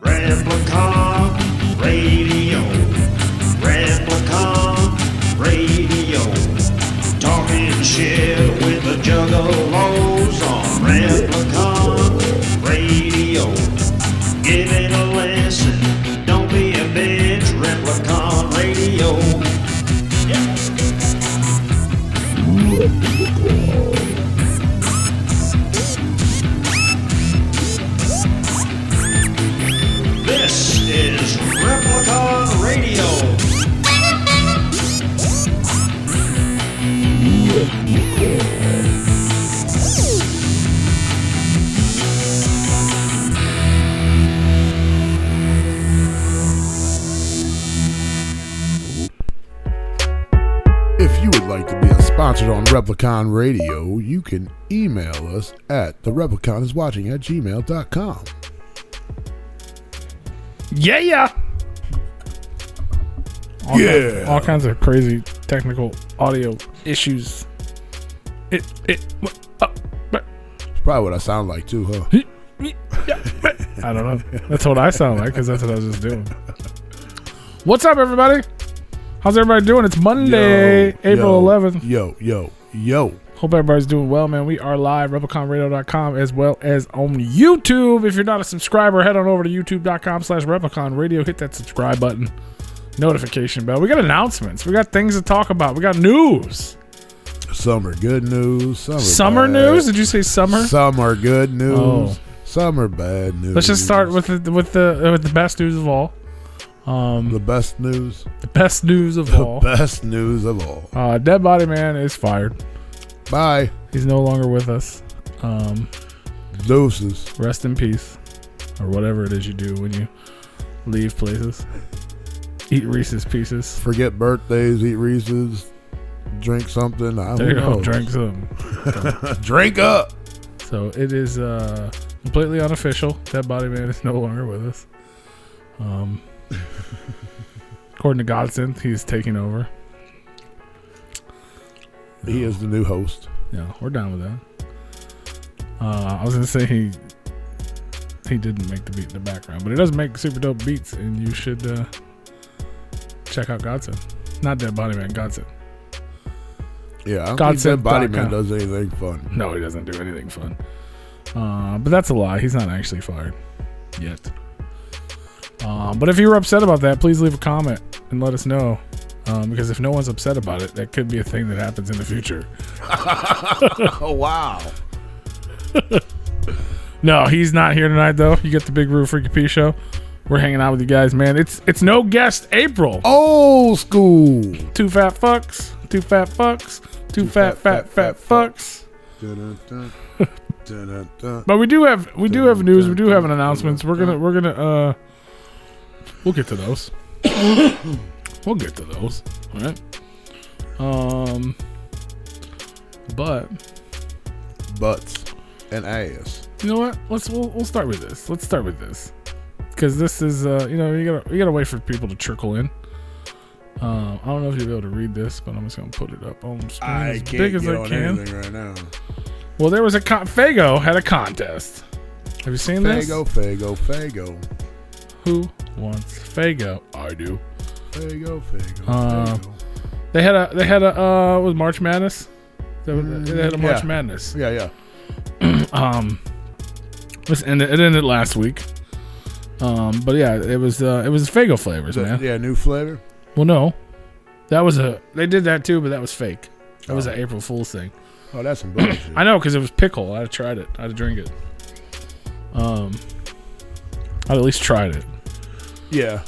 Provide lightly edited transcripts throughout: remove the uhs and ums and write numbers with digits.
Replicon Radio. Replicon Radio. Talking shit with the Juggalos on Replicon Radio. Give it a listen. Don't be a bitch. Replicon Radio. Yeah. This is Replicon Radio. If you would like to be sponsored on Replicon Radio, you can email us at therepliconiswatching@gmail.com. Yeah. All kinds of crazy technical audio issues. It's probably what I sound like too, huh? I don't know. That's what I sound like because that's what I was just doing. What's up, everybody? How's everybody doing? It's Monday, April 11th. Yo. Hope everybody's doing well, man. We are live, RepliconRadio.com, as well as on YouTube. If you're not a subscriber, head on over to YouTube.com/RepliconRadio. Hit that subscribe button, notification bell. We got announcements. We got things to talk about. We got news. Some are good news. Summer news? Did you say summer? Some are good news. Oh. Some are bad news. Let's just start with the best news of all. The best news. The best news of all. The best news of all. Dead Body Man is fired. Bye. He's no longer with us. Doses. Rest in peace, or whatever it is you do when you leave places. Eat Reese's Pieces. Forget birthdays. Eat Reese's. Drink something. There you go. Drink some. Drink up. So it is completely unofficial. Dead Body Man is no longer with us. According to Godson, he's taking over. He is the new host. Yeah, we're down with that. I was gonna say he didn't make the beat in the background, but he does make super dope beats, and you should check out Godson. Not Dead Body Man, Godson. Yeah, I don't think Dead Body Man does anything fun. No, he doesn't do anything fun. But that's a lie. He's not actually fired yet. But if you were upset about that, please leave a comment and let us know. Because if no one's upset about it, that could be a thing that happens in the future. Oh, wow. No, he's not here tonight, though. You get the Big Roo Freaky P show. We're hanging out with you guys, man. It's no guest April. Old school. Two fat fucks. Two fat fucks. Two fat fucks. But we do have news. We do have an announcements. We're gonna we'll get to those. We'll get to those. All right. Butts and ass. You know what? We'll start with this. Let's start with this because this is you gotta wait for people to trickle in. I don't know if you'll be able to read this, but I'm just gonna put it up on screen as big as I can. Right now. Well, there was Fago had a contest. Have you seen this? Fago. Who wants Fago? I do. Fago. They had a with March Madness. They had a March Madness. Yeah. It ended last week. But yeah, it was Fago flavors, man. Yeah, new flavor. Well, no, they did that too, but that was fake. That was an April Fool's thing. Oh, that's some bullshit. I know, because it was pickle. I'd have tried it. I'd drink it. I'd at least tried it. Yeah.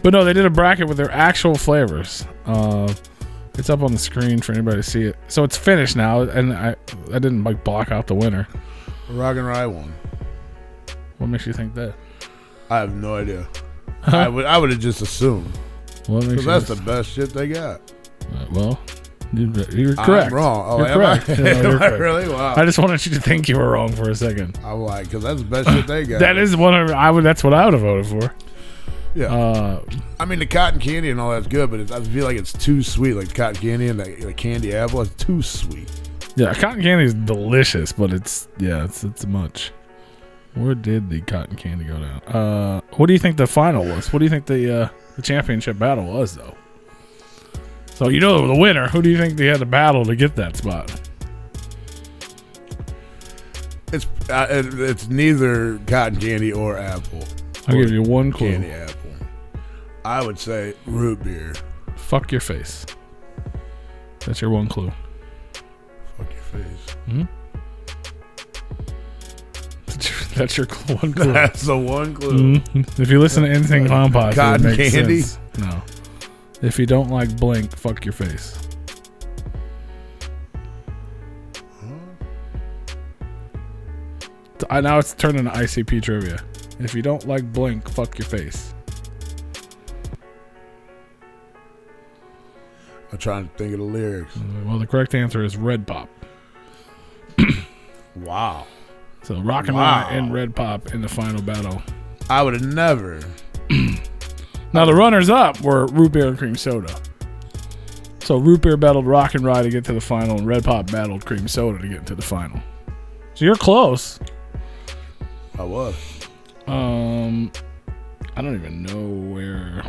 But no, they did a bracket with their actual flavors. It's up on the screen for anybody to see it. So it's finished now, and I didn't block out the winner. Rock and Rye won. What makes you think that? I have no idea. I would have just assumed. Because that's the best shit they got. Well, you're correct. I'm wrong. Oh, you're correct. Am I really? Wow. I just wanted you to think you were wrong for a second. I'm like, because that's the best shit they got. That is that's what I would have voted for. Yeah. I mean, the cotton candy and all that's good, but I feel like it's too sweet. Like cotton candy and the candy apple, it's too sweet. Yeah, cotton candy is delicious, but it's much. Where did the cotton candy go down? What do you think the final was? What do you think the championship battle was, though? So you know the winner. Who do you think they had to battle to get that spot? It's neither cotton candy or apple. I'll give you one clue. Candy apple. I would say root beer. Fuck your face. That's your one clue. Fuck your face. Mm-hmm. That's your one clue. That's the one clue. Mm-hmm. If you listen to anything Clown Posse, Cotton it makes candy? sense. No. If you don't like Blink, fuck your face. Now it's turned into ICP trivia. If you don't like Blink, fuck your face. I'm trying to think of the lyrics. Well, the correct answer is Red Pop. Wow. So Rockin' Rye and Red Pop in the final battle. I would have never. Now the runners up were Root Beer and Cream Soda. So Root Beer battled Rockin' Rye to get to the final, and Red Pop battled Cream Soda to get to the final. So you're close. I was. I don't even know where.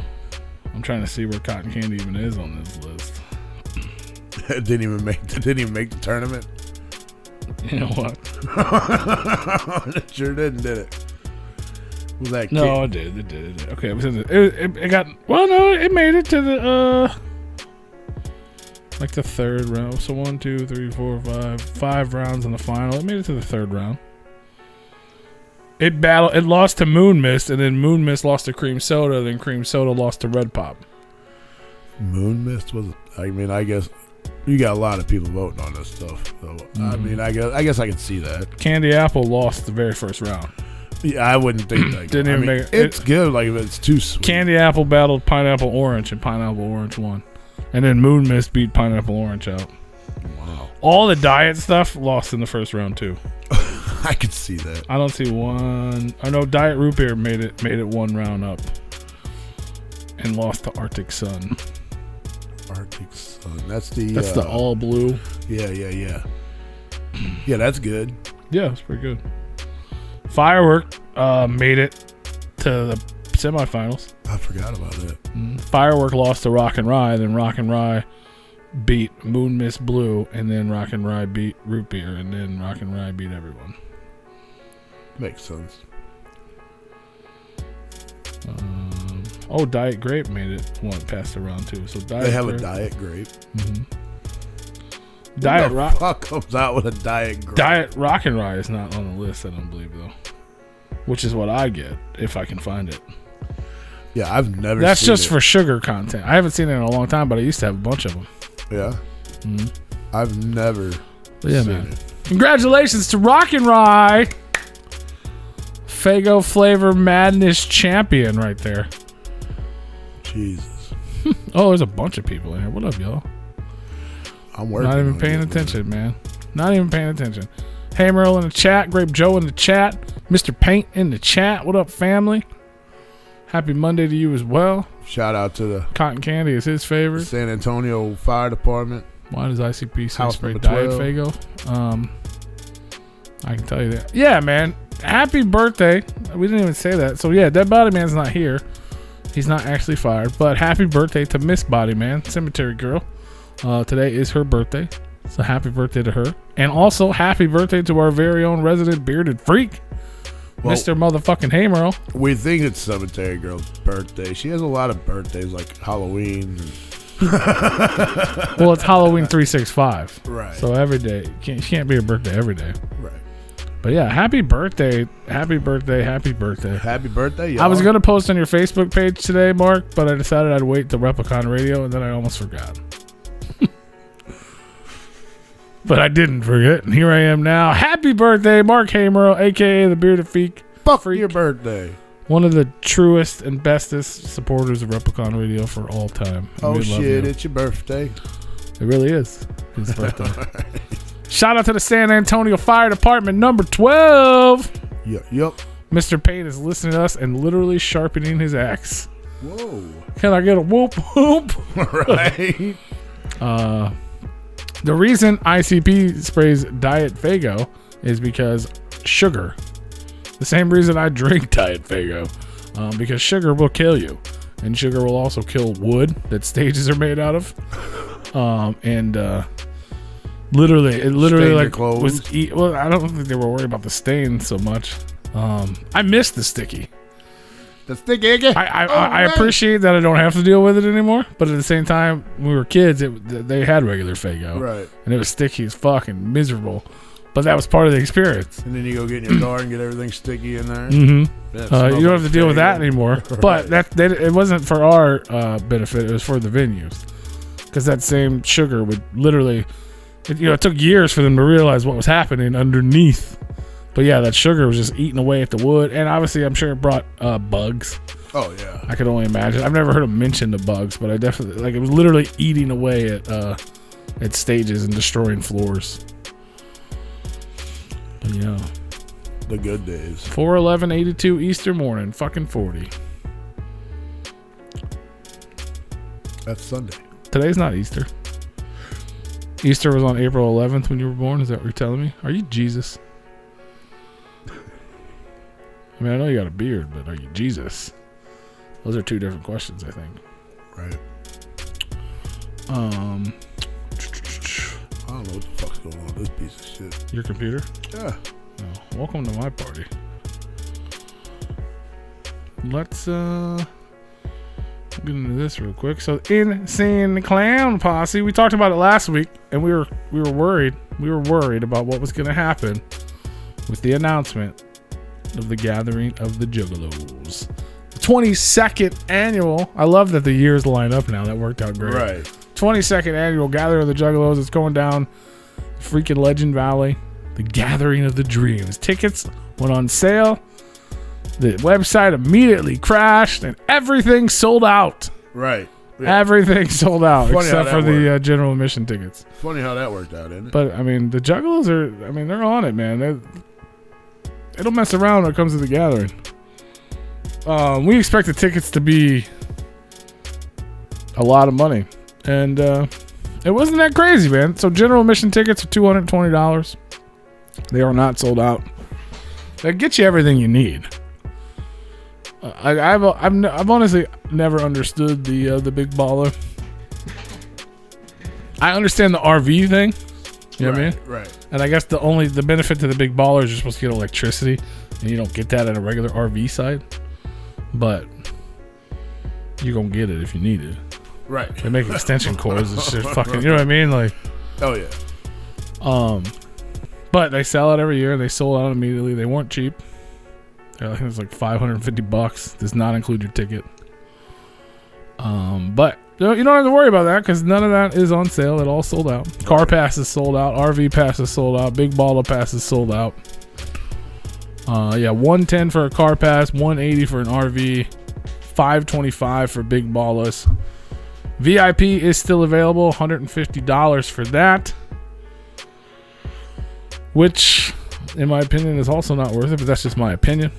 I'm trying to see where Cotton Candy even is on this list. It didn't even make the tournament. You know what? It sure did it? Was that no, it did. Okay, it got. Well, no, it made it to the like the third round. So 1, 2, 3, 4, 5 rounds in the final. It made it to the third round. It lost to Moon Mist, and then Moon Mist lost to Cream Soda, then Cream Soda lost to Red Pop. Moon Mist was. I mean, I guess you got a lot of people voting on this stuff. So I mean, I guess I could see that. Candy Apple lost the very first round. Yeah, I wouldn't think that. Didn't even make it. It's good. Like if it's too sweet. Candy Apple battled Pineapple Orange, and Pineapple Orange won. And then Moon Mist beat Pineapple Orange out. Wow. All the diet stuff lost in the first round too. I could see that. I don't see one. I know Diet Root Beer made it one round up and lost to Arctic Sun. Arctic Sun. That's the all blue. Yeah. Yeah, that's good. Yeah, it's pretty good. Firework made it to the semifinals. I forgot about that. Firework lost to Rockin' Rye, then Rockin' Rye beat Moon Mist Blue, and then Rockin' Rye beat Root Beer, and then Rockin' Rye beat everyone. Makes sense. Diet Grape made it past the round two. So they have a Diet Grape. Mm-hmm. Diet Rock. Fuck comes out with a Diet Grape. Diet Rockin' Rye is not on the list. I don't believe though. Which is what I get if I can find it. Yeah, I've never. That's seen just it. for sugar content. I haven't seen it in a long time, but I used to have a bunch of them. Yeah. Mm-hmm. I've never. Yeah, seen man. It. Congratulations to Rockin' Rye, Faygo Flavor Madness champion right there. Jesus. Oh, there's a bunch of people in here. What up, y'all? I'm working. Not even paying attention, man. Not even paying attention. Hey, Merle in the chat. Grape Joe in the chat. Mr. Paint in the chat. What up, family? Happy Monday to you as well. Shout out to the Cotton Candy is his favorite. San Antonio Fire Department. Why does ICP say House spray number Diet 12. Faygo? I can tell you that. Yeah, man. Happy birthday. We didn't even say that. So, yeah, Dead Body Man's not here. He's not actually fired. But happy birthday to Miss Body Man, Cemetery Girl. Today is her birthday. So happy birthday to her. And also happy birthday to our very own resident bearded freak, well, Mr. Motherfucking Haymerl. We think it's Cemetery Girl's birthday. She has a lot of birthdays like Halloween. Well, it's Halloween 365. Right. So every day. She can't be a birthday every day. Right. But yeah, happy birthday. Happy birthday. Happy birthday. Happy birthday, y'all. I was going to post on your Facebook page today, Mark, but I decided I'd wait till Replicon Radio, and then I almost forgot. But I didn't forget, and here I am now. Happy birthday, Mark Hamer, a.k.a. the Bearded Freak. Fuck your birthday. One of the truest and bestest supporters of Replicon Radio for all time. Oh, shit, it's your birthday. It really is his birthday. Shout out to the San Antonio Fire Department, number 12. Yep. Mr. Payne is listening to us and literally sharpening his axe. Whoa. Can I get a whoop whoop? Right. The reason ICP sprays Diet Faygo is because sugar. The same reason I drink Diet Faygo, because sugar will kill you, and sugar will also kill wood that stages are made out of. Literally Stain like your clothes. well, I don't think they were worried about the stain so much. I miss the sticky. The sticky again. I appreciate that I don't have to deal with it anymore, but at the same time, when we were kids, they had regular Faygo, Right. and it was sticky as fuck and miserable. But that was part of the experience. And then you go get in your car and get everything sticky in there. Mm-hmm. Yeah, it You smells don't have like to deal with that Faygo. anymore. Right. But it wasn't for our benefit. It was for the venues, because that same sugar would literally, it took years for them to realize what was happening underneath. But yeah, that sugar was just eating away at the wood, and obviously, I'm sure it brought bugs. Oh yeah. I could only imagine. I've never heard them mention the bugs, but I definitely it was literally eating away at stages and destroying floors. But yeah. The good days. 4/11/82 Easter morning, fucking 40. That's Sunday. Today's not Easter. Easter was on April 11th when you were born. Is that what you're telling me? Are you Jesus? I mean, I know you got a beard, but are you Jesus? Those are two different questions, I think. Right. I don't know what the fuck's going on with this piece of shit. Your computer? Yeah. Oh, welcome to my party. Let's get into this real quick. So, Insane Clown Posse. We talked about it last week, and we were worried. We were worried about what was going to happen with the announcement of the gathering of the Juggalos. The 22nd annual. I love that the years line up now. That worked out great. Right. 22nd annual gathering of the Juggalos. It's going down freaking Legend Valley. The Gathering of the Dreams. Tickets went on sale. The website immediately crashed, and everything sold out. Right. Yeah. Everything sold out Funny except how for that the general admission tickets. Funny how that worked out, isn't it? But I mean, the Juggalos they're on it, man. They don't mess around when it comes to the gathering. We expect the tickets to be a lot of money, and it wasn't that crazy, man. So general admission tickets are $220. They are not sold out. They get you everything you need. I've honestly never understood the big baller. I understand the RV thing. You know what I mean? Right. And I guess the benefit to the big baller is you're supposed to get electricity, and you don't get that at a regular RV site. But you're gonna get it if you need it. Right. They make extension cords and shit. Fucking, you know what I mean? Like, Oh yeah. but they sell out every year. They sold out immediately. They weren't cheap. I think it's like $550. Does not include your ticket. But you don't have to worry about that because none of that is on sale. It all sold out. Car pass is sold out. RV pass is sold out. Big baller pass is sold out. $110 for a car pass, $180 for an RV, $525 for big ballers. VIP is still available, $150 for that, which, in my opinion, is also not worth it. But that's just my opinion.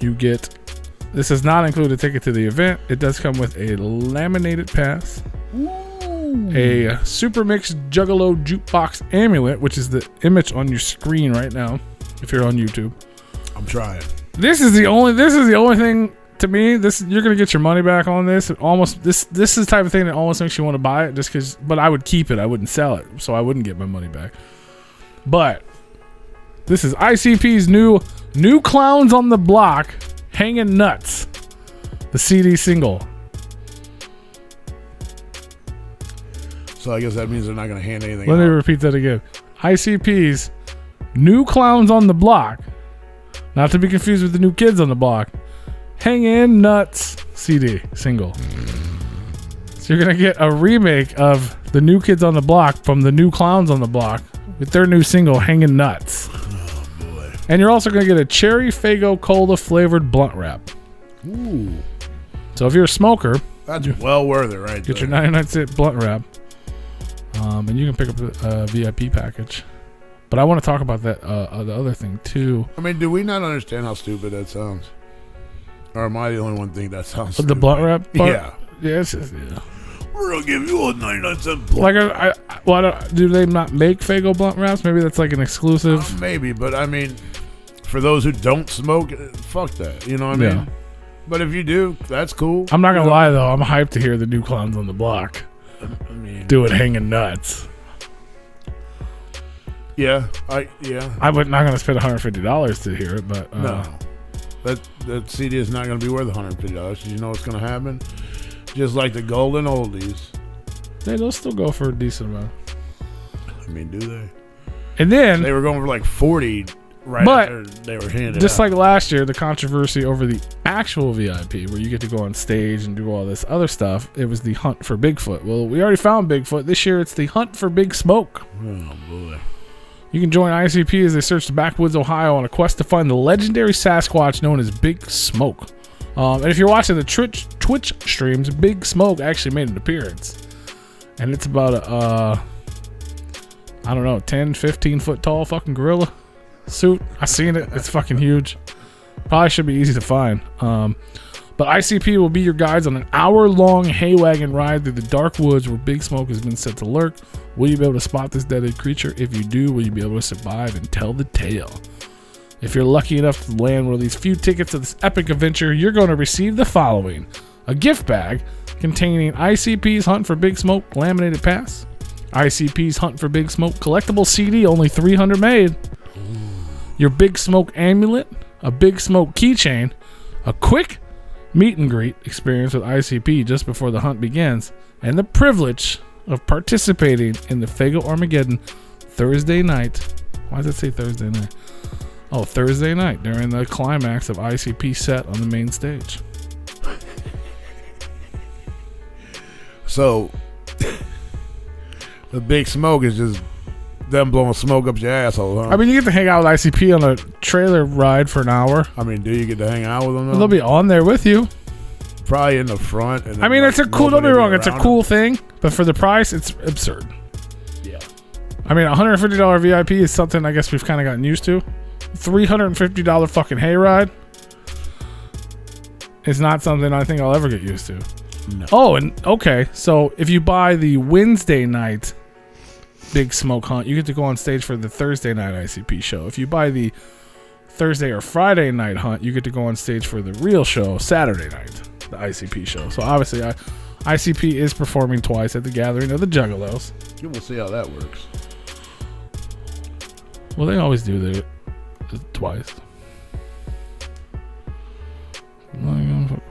You get. This does not include a ticket to the event. It does come with a laminated pass. A Super Mix Juggalo Jukebox Amulet, which is the image on your screen right now, if you're on YouTube. I'm trying. This is the only thing to me. You're gonna get your money back on this. This is the type of thing that almost makes you want to buy it, just because. But I would keep it. I wouldn't sell it, so I wouldn't get my money back. But this is ICP's new Clowns on the Block, Hanging Nuts, the CD single. So I guess that means they're not going to hand anything Let me out. repeat that again. ICP's New Clowns on the Block, not to be confused with the New Kids on the Block, Hangin' Nuts CD single. So you're going to get a remake of the New Kids on the Block from the New Clowns on the Block with their new single, Hangin' Nuts. Oh, boy. And you're also going to get a Cherry Faygo Cola flavored blunt wrap. Ooh. So if you're a smoker, That's well worth it right get there. your 99-cent blunt wrap. And you can pick up a VIP package. But I want to talk about that the other thing too. I mean, do we not understand how stupid that sounds? Or am I the only one think that sounds The stupid? blunt wrap part? Yeah. Yeah, it's just, yeah. We're gonna give you a 99-cent blunt. Like, do they not make Faygo blunt wraps? Maybe that's like an exclusive. Maybe, but I mean, for those who don't smoke, fuck that. You know what I mean? But if you do, that's cool. I'm not gonna lie though, I'm hyped to hear the new Clowns on the Block I mean, do it hanging nuts. Yeah, I'm not gonna spend $150 to hear it, but no, that CD is not gonna be worth $150. You know what's gonna happen? Just like the golden oldies. They'll still go for a decent amount. I mean, do they? And then They were going for like 40 right But after they were handed just out. like last year, the controversy over the actual VIP, where you get to go on stage and do all this other stuff, it was the hunt for Bigfoot. Well, we already found Bigfoot. This year, it's the hunt for Big Smoke. Oh, boy. You can join ICP as they search the backwoods, Ohio, on a quest to find the legendary Sasquatch known as Big Smoke. And if you're watching the Twitch streams, Big Smoke actually made an appearance. And it's about a, 10, 15 foot tall fucking gorilla suit. I seen it. It's fucking huge. Probably should be easy to find. But ICP will be your guides on an hour-long hay wagon ride through the dark woods where Big Smoke has been set to lurk. Will you be able to spot this deadly creature? If you do, will you be able to survive and tell the tale? If you're lucky enough to land one of these few tickets to this epic adventure, you're going to receive the following: a gift bag containing ICP's Hunt for Big Smoke laminated pass, ICP's Hunt for Big Smoke collectible CD, only 300 made, your Big Smoke amulet, a Big Smoke keychain, a quick meet and greet experience with ICP just before the hunt begins, and the privilege of participating in the Faygo Armageddon Thursday night. Why does it say Thursday night? Oh, Thursday night during the climax of ICP set on the main stage. So, the Big Smoke is just them blowing smoke up your asshole, huh? I mean, you get to hang out with ICP on a trailer ride for an hour. I mean, do you get to hang out with them, though? They'll be on there with you. Probably in the front. And I mean, it's a cool, don't be wrong, it's a cool thing, but for the price, it's absurd. Yeah. I mean, $150 VIP is something I guess we've kind of gotten used to. $350 fucking hayride is not something I think I'll ever get used to. No. Oh, and okay, so if you buy the Wednesday night Big Smoke Hunt, you get to go on stage for the Thursday night ICP show. If you buy the Thursday or Friday night hunt, you get to go on stage for the real show Saturday night, the ICP show. So obviously, ICP is performing twice at the gathering of the Juggalos. You will see how that works. Well, they always do the twice.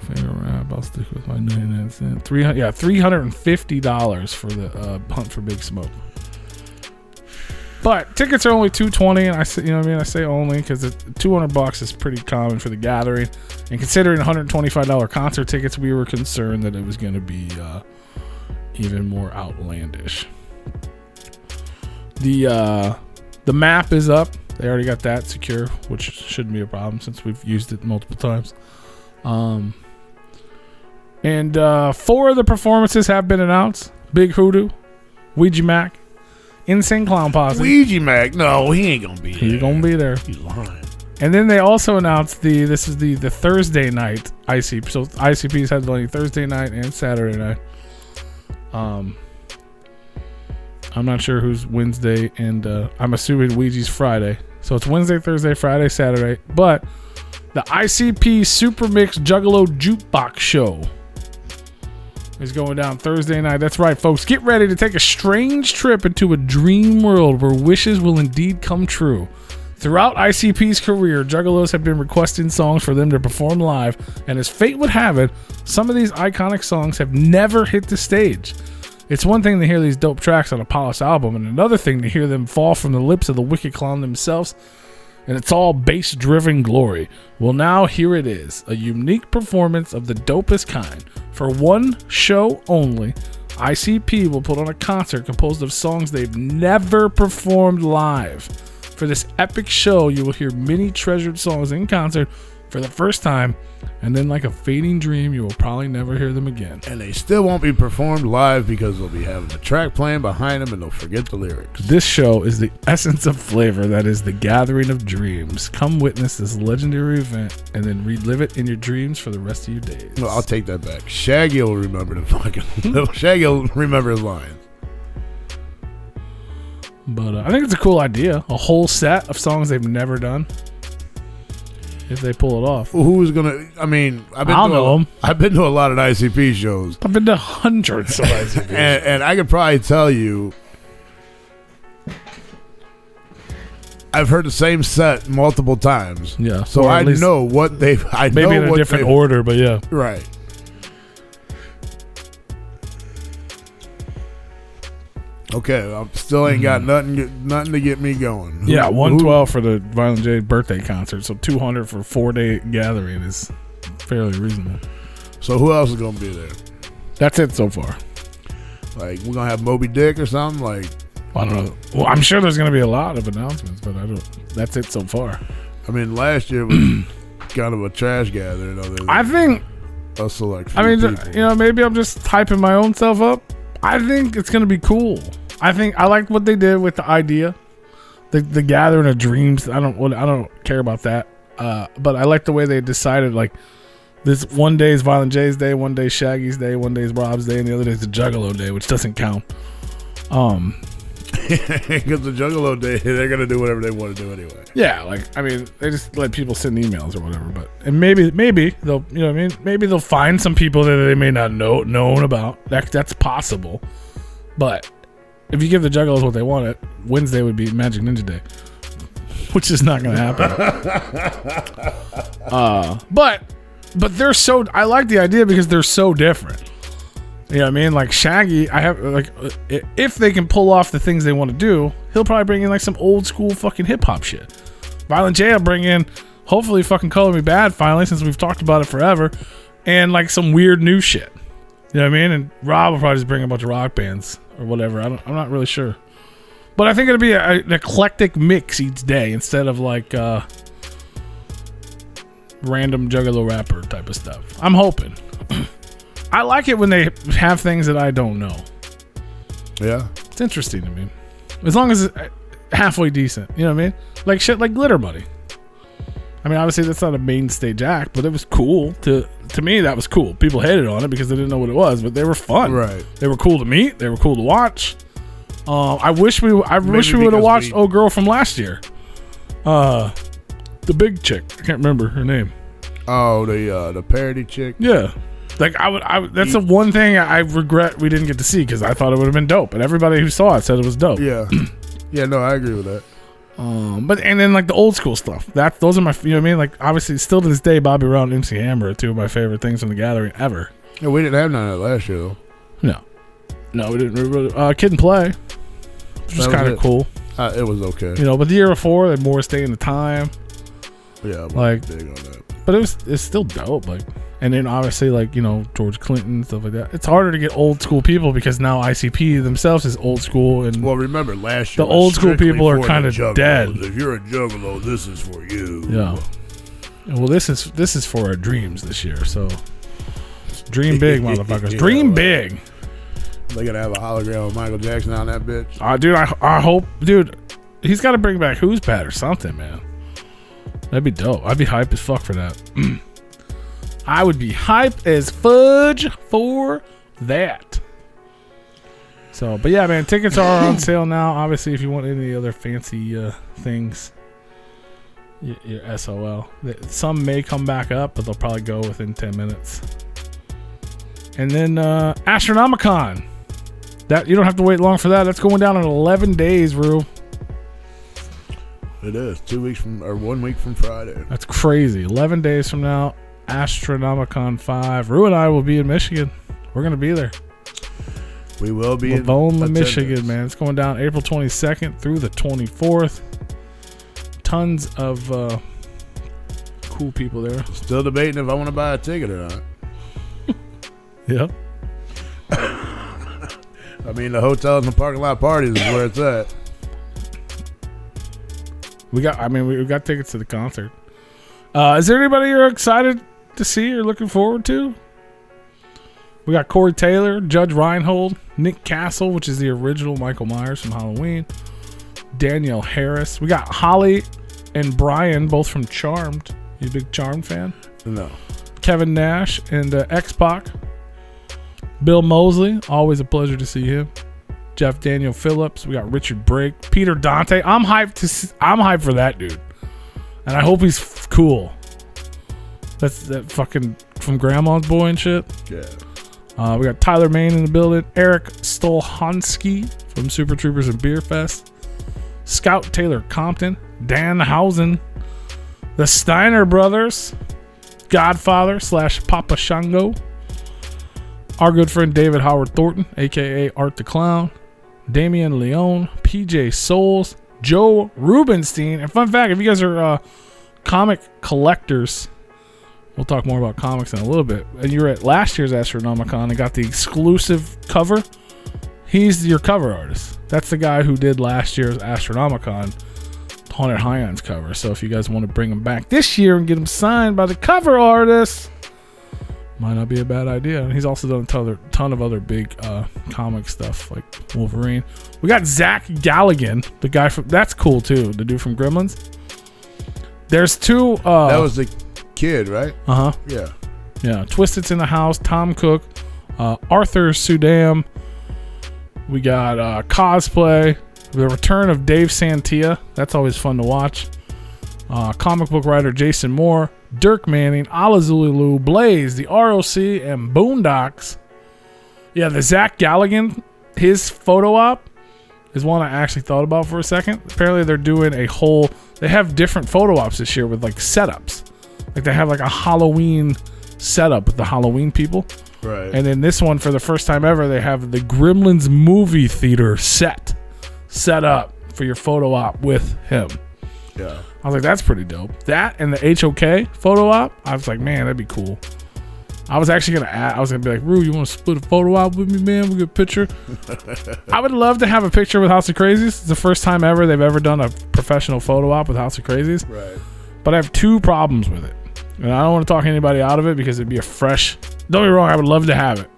Favorite rap, I'll stick with my 99 cents. $350 for the hunt for Big Smoke. But tickets are only $220, and I say, I say only because $200 is pretty common for the gathering. And considering $125 concert tickets, we were concerned that it was going to be even more outlandish. The map is up. They already got that secure, which shouldn't be a problem since we've used it multiple times. And 4 of the performances have been announced: Big Hoodoo, Ouija Mac, Insane Clown Posse. Ouija Mac? No, he ain't gonna be there. He's gonna be there. He's lying. And then they also announced this is the Thursday night ICP. So ICP's headlining Thursday night and Saturday night. I'm not sure who's Wednesday, and I'm assuming Ouija's Friday. So it's Wednesday, Thursday, Friday, Saturday. But the ICP Super Mix Juggalo Jukebox Show is going down Thursday night. That's right, folks. Get ready to take a strange trip into a dream world where wishes will indeed come true. Throughout ICP's career, Juggalos have been requesting songs for them to perform live, and as fate would have it, some of these iconic songs have never hit the stage. It's one thing to hear these dope tracks on a polished album, and another thing to hear them fall from the lips of the Wicked Clown themselves, and it's all bass-driven glory. Well, now here it is, a unique performance of the dopest kind. For one show only, ICP will put on a concert composed of songs they've never performed live. For this epic show, you will hear many treasured songs in concert, for the first time, and then like a fading dream, you will probably never hear them again. And they still won't be performed live because they'll be having the track playing behind them and they'll forget the lyrics. This show is the essence of flavor that is the gathering of dreams. Come witness this legendary event and then relive it in your dreams for the rest of your days. No, I'll take that back. Shaggy will remember the fucking... Shaggy will remember his lines. But I think it's a cool idea. A whole set of songs they've never done. If they pull it off. Well, who's gonna? I mean, I've been to a lot of ICP shows. I've been to hundreds of ICP and I could probably tell you, I've heard the same set multiple times. Yeah. So I know what they've. I maybe know in a what different order, but yeah. Right. Okay, I still ain't got nothing to get me going. Yeah, 112 for the Violent J birthday concert, so 200 for a 4-day gathering is fairly reasonable. So who else is gonna be there? That's it so far. Like we're gonna have Moby Dick or something? Like I don't know. Well, I'm sure there's gonna be a lot of announcements, but I don't. That's it so far. I mean, last year was kind of a trash gathering. I think a select. I mean, people. maybe I'm just hyping my own self up. I think it's gonna be cool. I think I like what they did with the idea, the gathering of dreams. I don't care about that. But I like the way they decided. Like this, one day is Violent J's day, one day Shaggy's day, one day is Rob's day, and the other day is the Juggalo day, which doesn't count. Because the Juggalo day, they're gonna do whatever they want to do anyway. Yeah, like I mean, they just let people send emails or whatever. But and maybe they'll, you know what I mean? Maybe they'll find some people that they may not known about. That's possible. But if you give the Juggalos what they wanted, Wednesday would be Magic Ninja Day, which is not going to happen. But they're so. I like the idea because they're so different. You know what I mean? Like Shaggy, I have like if they can pull off the things they want to do, he'll probably bring in like some old school fucking hip hop shit. Violent J will bring in hopefully fucking Color Me Bad finally, since we've talked about it forever, and like some weird new shit. You know what I mean? And Rob will probably just bring a bunch of rock bands or whatever. I'm not really sure, but I think it'll be an eclectic mix each day instead of like random Juggalo rapper type of stuff. I'm hoping. I like it when they have things that I don't know. Yeah. It's interesting to me. As long as it's halfway decent. You know what I mean? Like shit like Glitter Buddy. I mean, obviously that's not a main stage act, but it was cool. To me, that was cool. People hated on it because they didn't know what it was, but they were fun. Right. They were cool to meet. They were cool to watch. I wish we would have watched Old Girl from last year. The big chick. I can't remember her name. Oh, the parody chick. Yeah. Like that's the one thing I regret we didn't get to see because I thought it would have been dope, and everybody who saw it said it was dope. Yeah, yeah, no, I agree with that. But and then like the old school stuff, those are my, you know what I mean? Like obviously, still to this day, Bobby Brown and MC Hammer are two of my favorite things from the gathering ever. Yeah, we didn't have none of that last year though. No, we didn't. Kid and Play, which was kind of cool. It was okay. You know, but the year before, they had more Stay in the Time. Yeah, I'm like big on that. But it's still dope. Like. And then obviously, like, you know, George Clinton, stuff like that. It's harder to get old school people because now ICP themselves is old school. And well, remember last year, the old school people are kind of dead. If you're a Juggalo, this is for you. Yeah. Well, this is for our dreams this year. So dream big, motherfuckers. Dream big. They're gonna have a hologram of Michael Jackson on that bitch. Dude, I hope, dude. He's got to bring back Who's Bad or something, man. That'd be dope. I'd be hyped as fuck for that. I would be hyped as fudge for that. So, but yeah, man, tickets are on sale now. Obviously, if you want any other fancy things, your SOL. Some may come back up, but they'll probably go within 10 minutes. And then Astronomicon. That you don't have to wait long for that. That's going down in 11 days, Rue. It is 1 week from Friday. That's crazy. 11 days from now. Astronomicon 5. Rue and I will be in Michigan. We're going to be there. We will be in Michigan, man. It's going down April 22nd through the 24th. Tons of cool people there. Still debating if I want to buy a ticket or not. Yep. I mean, the hotels and the parking lot parties is where it's at. We got tickets to the concert. Is there anybody you're excited to see or looking forward to? We got Corey Taylor, Judge Reinhold, Nick Castle, which is the original Michael Myers from Halloween, Danielle Harris. We got Holly and Brian, both from Charmed. You a big Charmed fan? No. Kevin Nash and X-Pac. Bill Mosley, always a pleasure to see him. Jeff Daniel Phillips. We got Richard Brake, Peter Dante. I'm hyped for that dude, and I hope he's cool. That's that fucking from Grandma's Boy and shit. Yeah. We got Tyler Main in the building. Eric Stolhansky from Super Troopers and Beer Fest. Scout Taylor Compton. Dan Housen. The Steiner Brothers. Godfather / Papa Shango. Our good friend David Howard Thornton, a.k.a. Art the Clown. Damian Leone. PJ Souls. Joe Rubenstein. And fun fact, if you guys are comic collectors, we'll talk more about comics in a little bit, and you were at last year's Astronomicon and got the exclusive cover, he's your cover artist. That's the guy who did last year's Astronomicon Haunted Highlands cover. So if you guys want to bring him back this year and get him signed by the cover artist, might not be a bad idea. And he's also done a ton of other big comic stuff like Wolverine. We got Zach Galligan, the guy from, that's cool too, the dude from Gremlins. There's two that was the kid, right? Yeah. Twisted's in the house. Tom Cook, Arthur Sudam. We got cosplay. The return of Dave Santia. That's always fun to watch. Comic book writer Jason Moore, Dirk Manning, Alazulu, Blaze, the ROC, and Boondocks. Yeah, the Zach Galligan, his photo op is one I actually thought about for a second. Apparently they're doing they have different photo ops this year with like setups. Like they have like a Halloween setup with the Halloween people. Right. And then this one, for the first time ever, they have the Gremlins movie theater set up for your photo op with him. Yeah. I was like, that's pretty dope. That and the HOK photo op, I was like, man, that'd be cool. I was actually gonna be like, Rue, you want to split a photo op with me, man? We get a picture. I would love to have a picture with House of Crazies. It's the first time ever they've ever done a professional photo op with House of Crazies. Right. But I have two problems with it. And I don't want to talk anybody out of it because it'd be a fresh. Don't get me wrong, I would love to have it.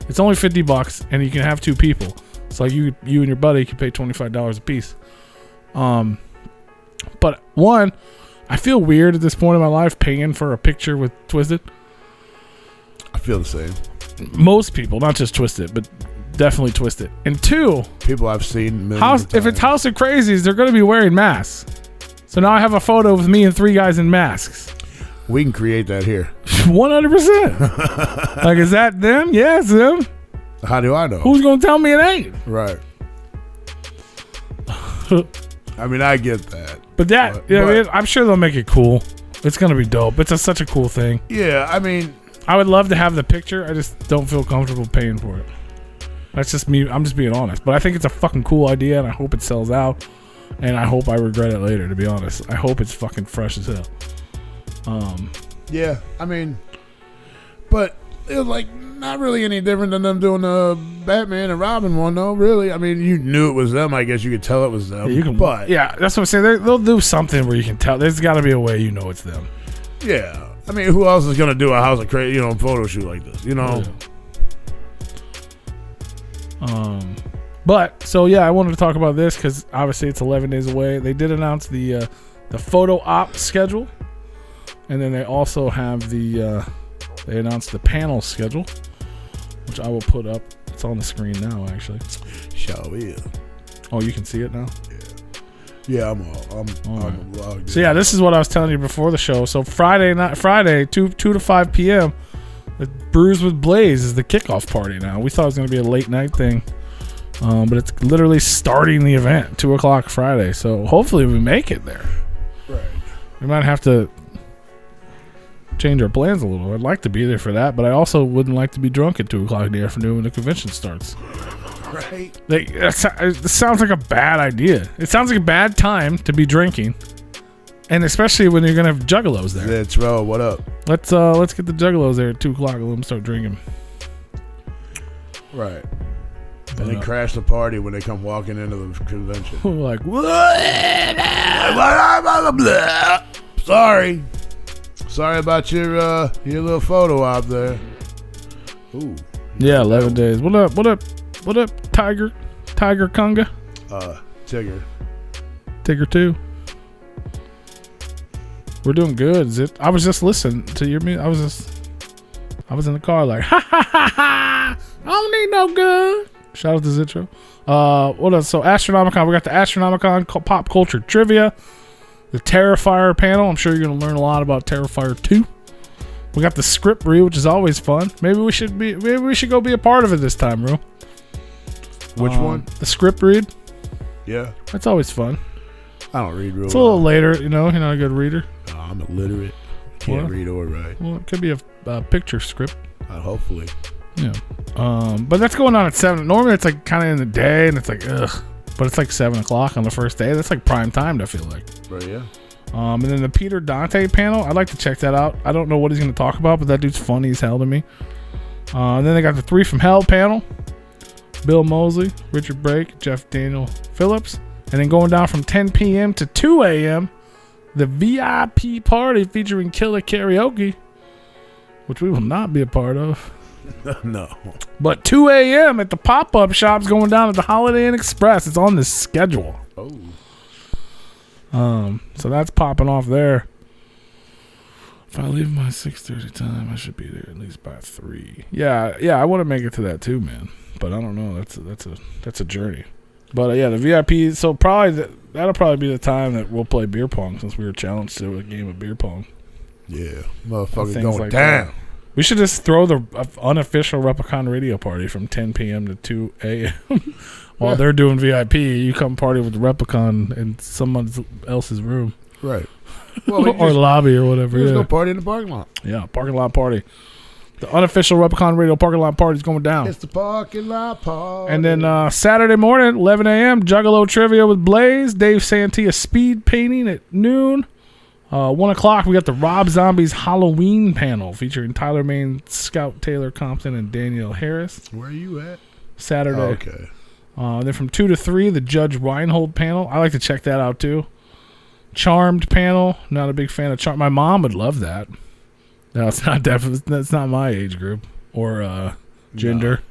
It's only $50 and you can have two people. It's like you and your buddy can pay $25 a piece. But one, I feel weird at this point in my life paying for a picture with Twisted. I feel the same. Most people, not just Twisted, but definitely Twisted. And two, people I've seen millions of times. If it's House of Crazies, they're going to be wearing masks. So now I have a photo with me and three guys in masks. We can create that here. 100%. Like, is that them? Yeah, it's them. How do I know? Who's going to tell me it ain't? Right. I mean, I get that. But I'm sure they'll make it cool. It's going to be dope. It's such a cool thing. Yeah, I mean, I would love to have the picture. I just don't feel comfortable paying for it. That's just me. I'm just being honest. But I think it's a fucking cool idea, and I hope it sells out. And I hope I regret it later, to be honest. I hope it's fucking fresh as hell. Yeah, I mean, but it was like not really any different than them doing the Batman and Robin one, though. Really, I mean, you knew it was them. I guess you could tell it was them. Yeah, that's what I'm saying. They'll do something where you can tell. There's got to be a way you know it's them. Yeah, I mean, who else is gonna do a House of Crazy, photo shoot like this? But so yeah, I wanted to talk about this because obviously it's 11 days away. They did announce the photo op schedule. And then they also have they announced the panel schedule, which I will put up. It's on the screen now, actually. Shall we? Oh, you can see it now? Yeah, I'm logged. So yeah, this is what I was telling you before the show. So Friday, 2 to 5 p.m., the Brews with Blaze is the kickoff party now. We thought it was going to be a late night thing, but it's literally starting the event, 2 o'clock Friday. So hopefully we make it there. Right. We might have to change our plans a little. I'd like to be there for that, but I also wouldn't like to be drunk at 2 o'clock in the afternoon when the convention starts. Right. It sounds like a bad idea. It sounds like a bad time to be drinking, and especially when you're gonna have Juggalos there. Yeah, Terrell, what up? Let's get the Juggalos there at 2 o'clock and let them start drinking. Right. And then crash the party when they come walking into the convention. Like, Sorry. Sorry about your little photo out there. Ooh. Yeah, 11 days. What up? What up? What up, Tiger? Tiger Conga? Tigger. Tigger 2. We're doing good. I was just listening to your music. I was in the car like, ha ha ha ha. I don't need no gun. Shout out to Zitro. What else? So Astronomicon. We got the Astronomicon pop culture trivia. The Terrifier panel. I'm sure you're going to learn a lot about Terrifier 2. We got the script read, which is always fun. Maybe we should go be a part of it this time, Rue. Which one? The script read. Yeah. That's always fun. I don't read real It's a little later, you know. You're not a good reader. No, I'm illiterate. Can't read or write. Well, it could be a picture script. Hopefully. Yeah. But that's going on at 7. Normally it's like kind of in the day, and it's like ugh. But it's like 7 o'clock on the first day. That's like prime time, I feel like. Right. Yeah. And then the Peter Dante panel. I'd like to check that out. I don't know what he's going to talk about, but that dude's funny as hell to me. And then they got the 3 from Hell panel. Bill Mosley, Richard Brake, Jeff Daniel Phillips. And then going down from 10 p.m. to 2 a.m., the VIP party featuring Killer Karaoke, which we will not be a part of. No. But 2 a.m. at the pop-up shops going down at the Holiday Inn Express. It's on the schedule. Oh. So that's popping off there. If I leave my 6:30 time, I should be there at least by 3. Yeah, I want to make it to that too, man. But I don't know. That's a journey. But yeah, the VIP. So probably that'll probably be the time that we'll play beer pong, since we were challenged to a game of beer pong. Yeah, motherfuckers going like down. We should just throw the unofficial Replicon radio party from 10 p.m. to 2 a.m. While they're doing VIP. You come party with the Replicon in someone else's room. Right. Well, or lobby or whatever. Just go party in the parking lot. Yeah, parking lot party. The unofficial Replicon radio parking lot party is going down. It's the parking lot party. And then Saturday morning, 11 a.m., Juggalo trivia with Blaze. Dave Santia speed painting at noon. 1 o'clock, we got the Rob Zombies Halloween panel featuring Tyler Main, Scout Taylor Compton, and Danielle Harris. Where are you at? Saturday. Oh, okay. Then from 2 to 3, the Judge Reinhold panel. I like to check that out too. Charmed panel. Not a big fan of Charmed. My mom would love that. No, it's not that's not my age group or gender.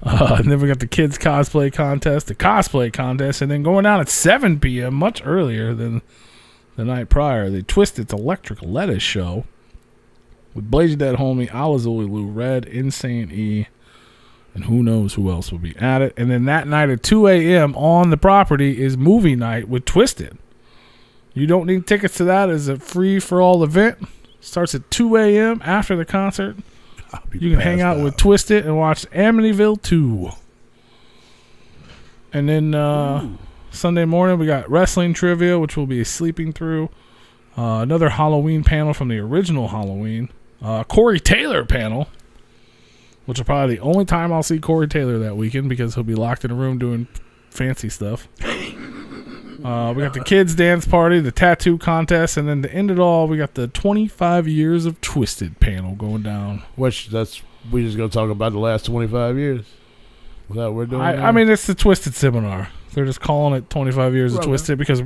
No. And then we got the kids cosplay contest, the cosplay contest, and then going down at 7 p.m., much earlier than the night prior, the Twisted's Electric Lettuce show with Blaze Dead Homie, Alazuli Lou Red, Insane E, and who knows who else will be at it. And then that night at 2 a.m. on the property is movie night with Twisted. You don't need tickets to that. It's a free-for-all event. Starts at 2 a.m. after the concert. You can hang out with Twisted and watch Amityville 2. And then Sunday morning, we got wrestling trivia, which we'll be sleeping through. Another Halloween panel from the original Halloween. Corey Taylor panel, which will probably be the only time I'll see Corey Taylor that weekend because he'll be locked in a room doing fancy stuff. We got the kids dance party, the tattoo contest, and then to end it all, we got the 25 years of Twisted panel going down. Which we just gonna talk about the last 25 years. Is that what we're doing? I mean, it's the Twisted seminar. They're just calling it 25 years of Twisted because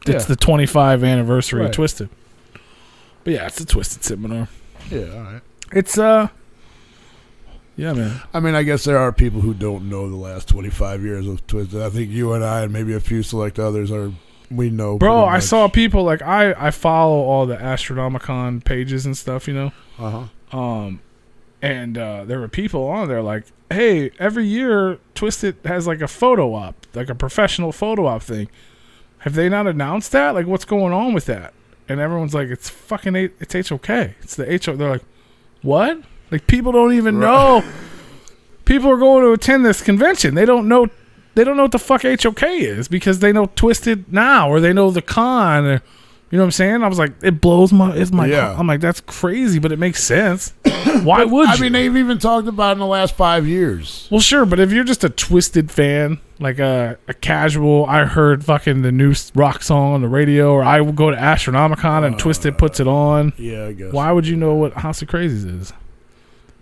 it's the 25 anniversary of Twisted. But yeah, it's a Twisted seminar. Yeah, all right. It's yeah, man. I mean, I guess there are people who don't know the last 25 years of Twisted. I think you and I and maybe a few select others we know. Bro, I saw people like I follow all the Astronomicon pages and stuff, you know. And there were people on there like, hey, every year Twisted has like a photo op, like a professional photo op thing. Have they not announced that? Like, what's going on with that? And everyone's like, it's fucking it's HOK. It's the HOK. They're like, what? Like, people don't even know. People are going to attend this convention. They don't know what the fuck HOK is because they know Twisted now or they know the con. Or, you know what I'm saying? I was like, it blows my. I'm like, that's crazy, but it makes sense. Why would you? I mean, they've even talked about it in the last 5 years. Well, sure, but if you're just a Twisted fan, like a casual, I heard fucking the new rock song on the radio, or I will go to Astronomicon and Twisted puts it on. Yeah, I guess. Why would you know what House of Crazies is?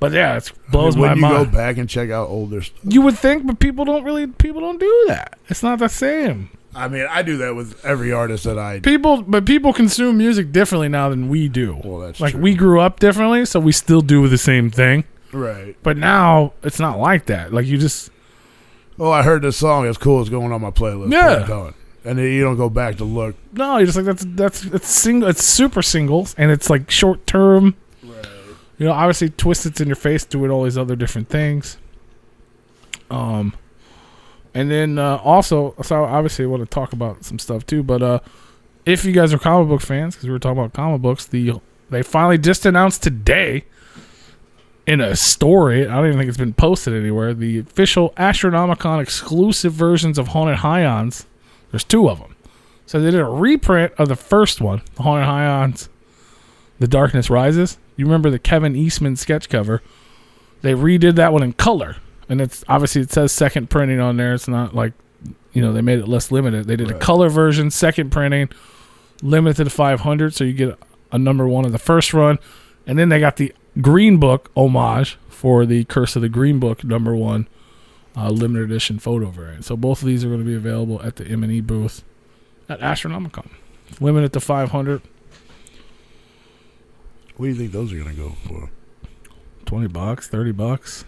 But yeah, it blows my mind. When you go back and check out older stuff. You would think, but people don't do that. It's not the same. I mean, I do that with every artist that I. People consume music differently now than we do. Well, that's like true. we grew up differently, so we still do the same thing. Right. But now it's not like that. Like you just. Oh, I heard this song. It's cool. It's going on my playlist. Yeah. Done. And then you don't go back to look. No, you're just like it's single. It's super singles, and it's like short term. Right. You know, obviously, Twisted's in Your Face doing all these other different things. And then also, so obviously, I want to talk about some stuff too. But if you guys are comic book fans, because we were talking about comic books, they finally just announced today in a story. I don't even think it's been posted anywhere. The official Astronomicon exclusive versions of Haunted Highons. There's 2 of them. So they did a reprint of the first one, the Haunted Highons, The Darkness Rises. You remember the Kevin Eastman sketch cover? They redid that one in color. And it's obviously it says second printing on there. It's not like, you know, they made it less limited. They did a color version, second printing, limited to 500, so you get a number 1 of the first run. And then they got the Green Book homage for the Curse of the Green Book number 1 limited edition photo variant. So both of these are going to be available at the M&E booth at Astronomicon. Limited to 500. What do you think those are going to go for? $20, $30.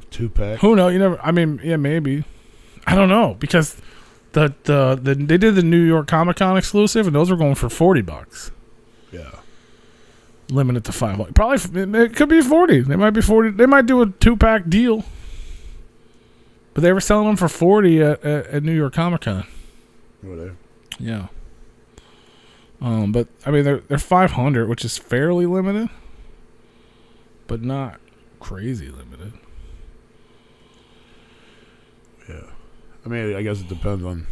2-pack? Who knows? You never. I mean, yeah, maybe. I don't know because they did the New York Comic Con exclusive, and those were going for $40. Yeah. Limited to 500. Probably it could be 40. They might be 40. They might do a 2-pack deal. But they were selling them for 40 at New York Comic Con. Whatever. Yeah. But I mean they're 500, which is fairly limited, but not crazy limited. Yeah. I mean, I guess it depends on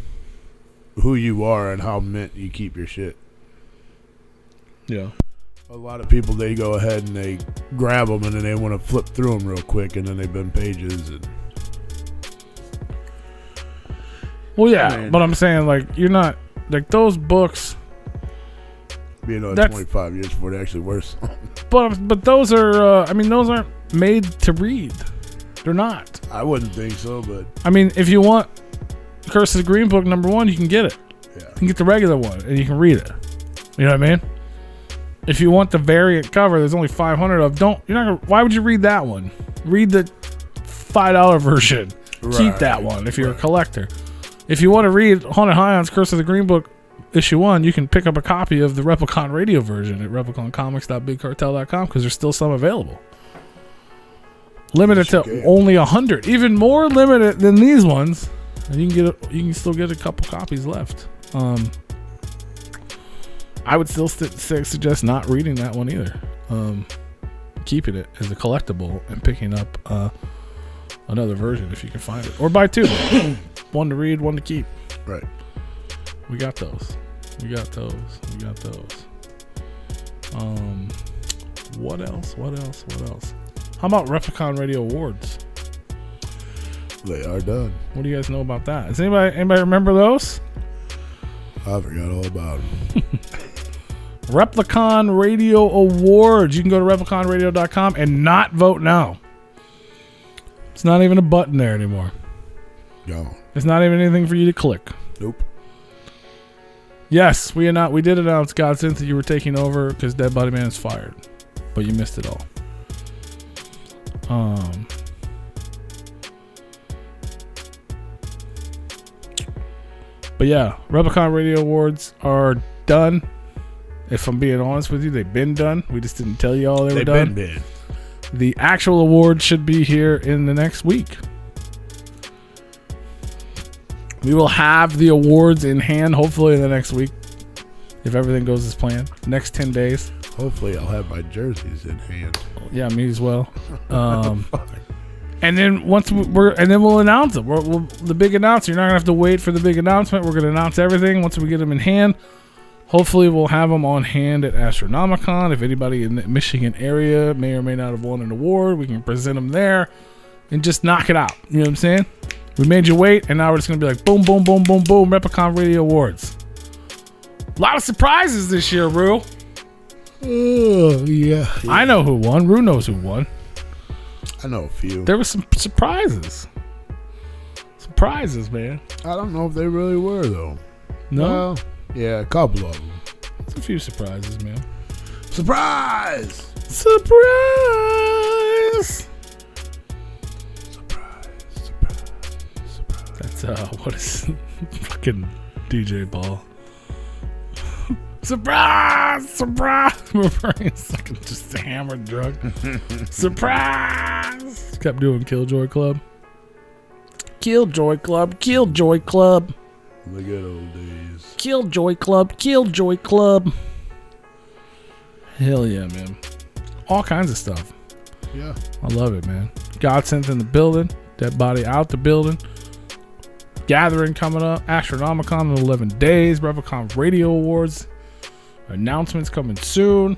who you are and how mint you keep your shit. Yeah. A lot of people, they go ahead and they grab them and then they want to flip through them real quick and then they bend pages. And well, yeah, I mean, but I'm saying like you're not like those books. You know, 25 years before they actually were something. But those are I mean those aren't made to read. They're not. I wouldn't think so, but I mean, if you want Curse of the Green Book number 1, you can get it. yeah. You can get the regular one and you can read it. You know what I mean? If you want the variant cover, there's only 500 of. Why would you read that one? Read the $5 version. Right. Keep that one if you're a collector. If you want to read Haunted Highons Curse of the Green Book issue 1, you can pick up a copy of the Replicon radio version at repliconcomics.bigcartel.com because there's still some available. Limited to only 100, even more limited than these ones, and you can still get a couple copies left. I would still suggest not reading that one either. Keeping it as a collectible and picking up another version if you can find it, or buy 2, one to read, one to keep. Right. We got those. What else? How about Replicon Radio Awards? They are done. What do you guys know about that? Does anybody remember those? I forgot all about them. Replicon Radio Awards. You can go to repliconradio.com and not vote now. It's not even a button there anymore. Gone. It's not even anything for you to click. Nope. Yes, we did announce, Godsend, that you were taking over because Dead Body Man is fired, but you missed it all. But yeah, Replicon Radio Awards are done. If I'm being honest with you, they've been done. We just didn't tell you all they were done. They've been dead. The actual awards should be here in the next week. We will have the awards in hand hopefully in the next week if everything goes as planned. Next 10 days. Hopefully I'll have my jerseys in hand. Yeah, me as well. And then we'll announce them. The big announcement. You're not gonna have to wait for the big announcement. We're gonna announce everything once we get them in hand. Hopefully, we'll have them on hand at Astronomicon. If anybody in the Michigan area may or may not have won an award, we can present them there and just knock it out. You know what I'm saying? We made you wait, and now we're just gonna be like, boom, boom, boom, boom, boom. Replicon Radio Awards. A lot of surprises this year, Rue. Oh, yeah. I know who won. Rue knows who won. I know a few. There were some surprises. surprises, man. I don't know if they really were though. No, Well, yeah, a couple of them. it's a few surprises, man. Surprise! Surprise! That's what is fucking DJ Ball? Surprise! Surprise! My brain's fucking just hammered drunk. Surprise! Kept doing Killjoy Club. Killjoy Club. Killjoy Club. The good old days. Killjoy Club. Killjoy Club. Hell yeah, man. All kinds of stuff. Yeah. I love it, man. Godsend in the building. Dead Body out the building. Gathering coming up. Astronomicon in 11 days. Replicon Radio Awards. Announcements coming soon.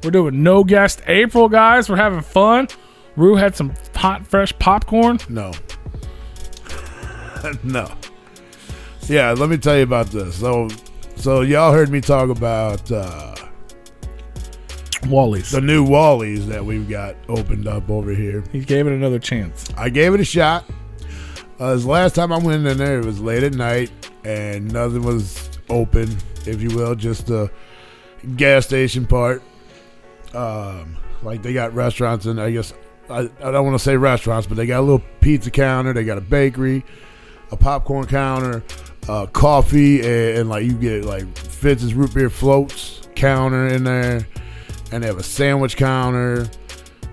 We're doing no guest April, guys. We're having fun. Rue had some hot, fresh popcorn. No. No. Yeah, let me tell you about this. So y'all heard me talk about Wally's. the new Wally's that we've got opened up over here. He gave it another chance. I gave it a shot. This last time I went in there, it was late at night and nothing was open, if you will, just the gas station part. Like they got restaurants and I guess I don't want to say restaurants, but they got a little pizza counter, they got a bakery, a popcorn counter, coffee, and like you get like Fitz's root beer floats counter in there, and they have a sandwich counter.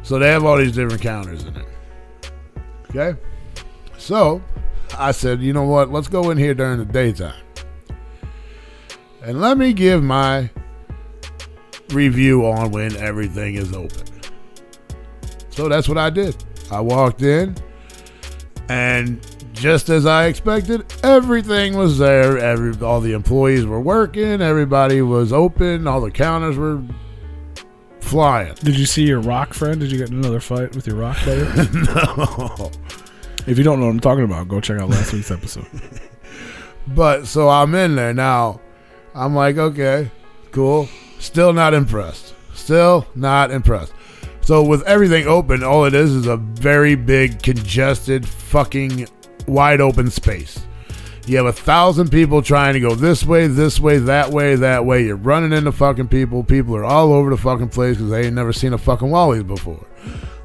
So they have all these different counters in there. Okay? So I said, you know what? Let's go in here during the daytime. And let me give my review on when everything is open. So that's what I did. I walked in, and just as I expected, everything was there. All the employees were working. Everybody was open. All the counters were flying. Did you see your rock friend? Did you get in another fight with your rock player? No. If you don't know what I'm talking about, go check out last week's episode. But so I'm in there now. I'm like, okay, cool. Still not impressed. Still not impressed. So with everything open, all it is a very big, congested, fucking wide open space. You have 1,000 people trying to go this way, that way. You're running into fucking people. People are all over the fucking place because they ain't never seen a fucking Wally's before.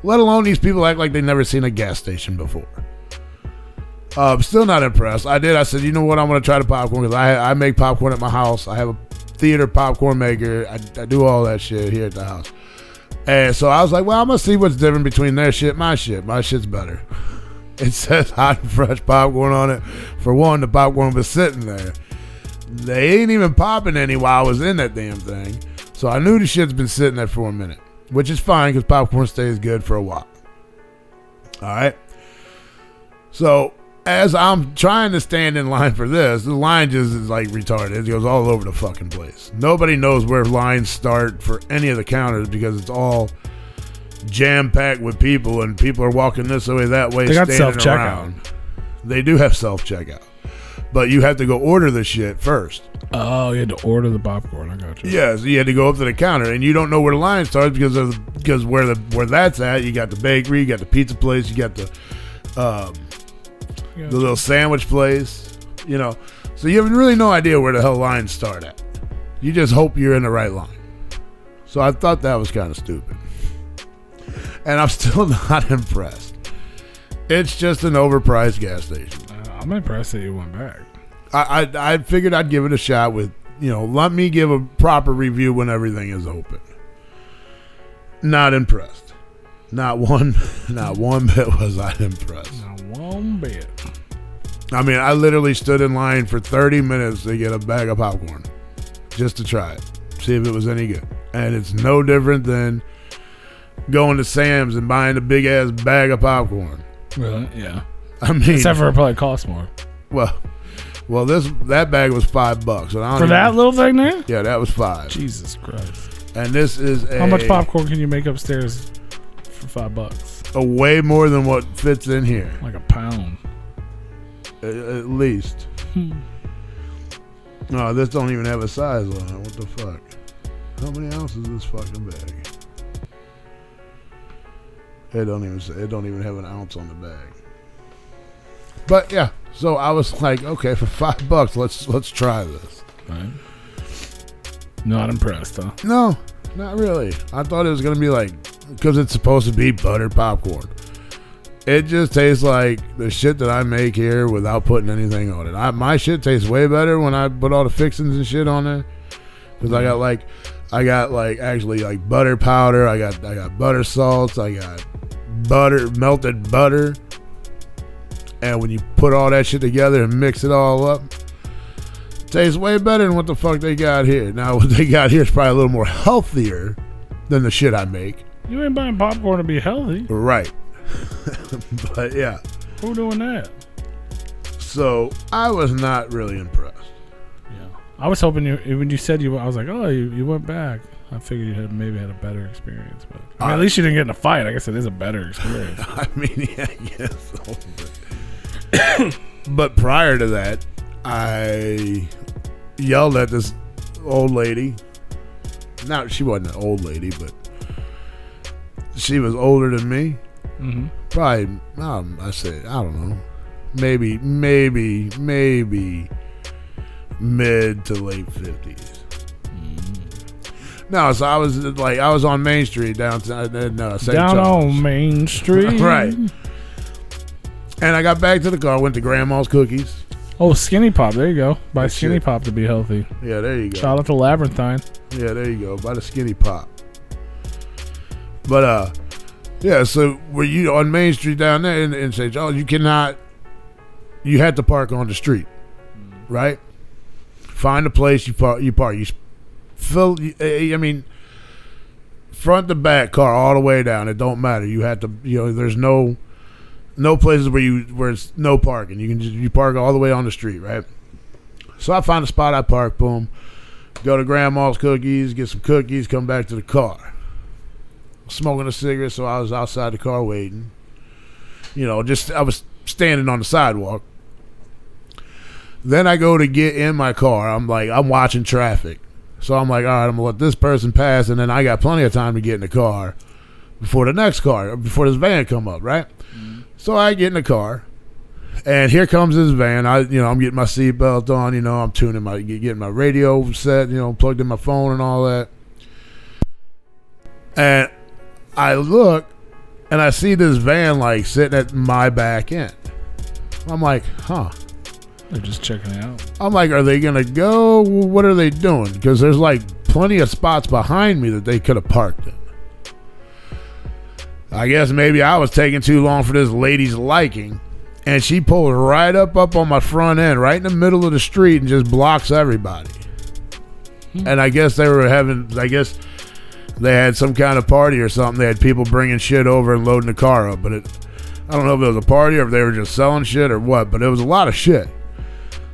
Let alone these people act like they never seen a gas station before. Still not impressed. I said, you know what? I'm going to try the popcorn because I make popcorn at my house. I have a theater popcorn maker. I do all that shit here at the house. And so I was like, well, I'm going to see what's different between their shit and my shit. My shit's better. It says hot and fresh popcorn on it. For one, the popcorn was sitting there. They ain't even popping any while I was in that damn thing. So I knew the shit's been sitting there for a minute, which is fine because popcorn stays good for a while. All right. So as I'm trying to stand in line for this, the line just is like retarded. It goes all over the fucking place. Nobody knows where lines start for any of the counters because it's all jam-packed with people, and people are walking this way, that way, they got standing self-checkout. around. They do have self-checkout. But you have to go order the shit first. Oh, you had to order the popcorn. I got you. Yeah, so you had to go up to the counter, and you don't know where the line starts because where that's at, you got the bakery, you got the pizza place, you got the little sandwich place, you know. So you have really no idea where the hell lines start at. You just hope you're in the right line. So I thought that was kind of stupid. And I'm still not impressed. It's just an overpriced gas station. I'm impressed that you went back. I figured I'd give it a shot with, let me give a proper review when everything is open. Not impressed. Not one bit was I impressed. Not one bit. I mean, I literally stood in line for 30 minutes to get a bag of popcorn just to try it, see if it was any good. And it's no different than going to Sam's and buying a big ass bag of popcorn. Really? Yeah. I mean, Except for it probably costs more. Well, that bag was $5. And For that little thing there? Yeah, that was $5. Jesus Christ. And this is how much popcorn can you make upstairs for $5? A way more than what fits in here. Like a pound. At least. No, this don't even have a size on it. What the fuck? How many ounces is this fucking bag? It don't even have an ounce on the bag. But yeah, So I was like, okay, for $5, let's try this. Right. Not impressed, huh? No, not really. I thought it was gonna be like, because it's supposed to be buttered popcorn. It just tastes like the shit that I make here without putting anything on it. My shit tastes way better when I put all the fixings and shit on there. Because I got actually like butter powder. I got butter salts. I got melted butter. And when you put all that shit together and mix it all up, it tastes way better than what the fuck they got here. Now what they got here is probably a little more healthier than the shit I make. You ain't buying popcorn to be healthy. Right. But yeah. Who doing that? So I was not really impressed. Yeah. I was hoping when you said I was like, oh, you went back. I figured you maybe had a better experience, but I mean, at least you didn't get in a fight. I guess it is a better experience. I mean, yeah, I guess so. But prior to that, I yelled at this old lady. Now, she wasn't an old lady, but she was older than me. Mm-hmm. Probably, I don't know, maybe mid to late 50s. No, so I was on Main Street downtown. St. Down Charles. on Main Street. Right. And I got back to the car, went to Grandma's Cookies. Oh, Skinny Pop. There you go. Buy Good Skinny shit. Pop to be healthy. Yeah, there you go. Shout out to Labyrinthine. Yeah, there you go. Buy the Skinny Pop. But, yeah, so were you on Main Street down there in St. Charles, you had to park on the street, right? Find a place, you park. You fill, I mean, front to back car all the way down. It don't matter. You have to, there's no places where it's no parking. You park all the way on the street, right? So I find a spot, I park, boom. Go to Grandma's Cookies, get some cookies, come back to the car. Smoking a cigarette, so I was outside the car waiting. I was standing on the sidewalk. Then I go to get in my car. I'm watching traffic. So I'm like, all right, I'm going to let this person pass, and then I got plenty of time to get in the car before this van come up, right? Mm-hmm. So I get in the car, and here comes this van. I'm getting my seatbelt on, I'm getting my radio set, plugged in my phone and all that. And I look, and I see this van, sitting at my back end. I'm like, huh. They're just checking it out. I'm like, are they going to go? What are they doing? Because there's plenty of spots behind me that they could have parked in. I guess maybe I was taking too long for this lady's liking. And she pulls right up on my front end, right in the middle of the street, and just blocks everybody. And I guess they had some kind of party or something. They had people bringing shit over and loading the car up. But I don't know if it was a party or if they were just selling shit or what. But it was a lot of shit.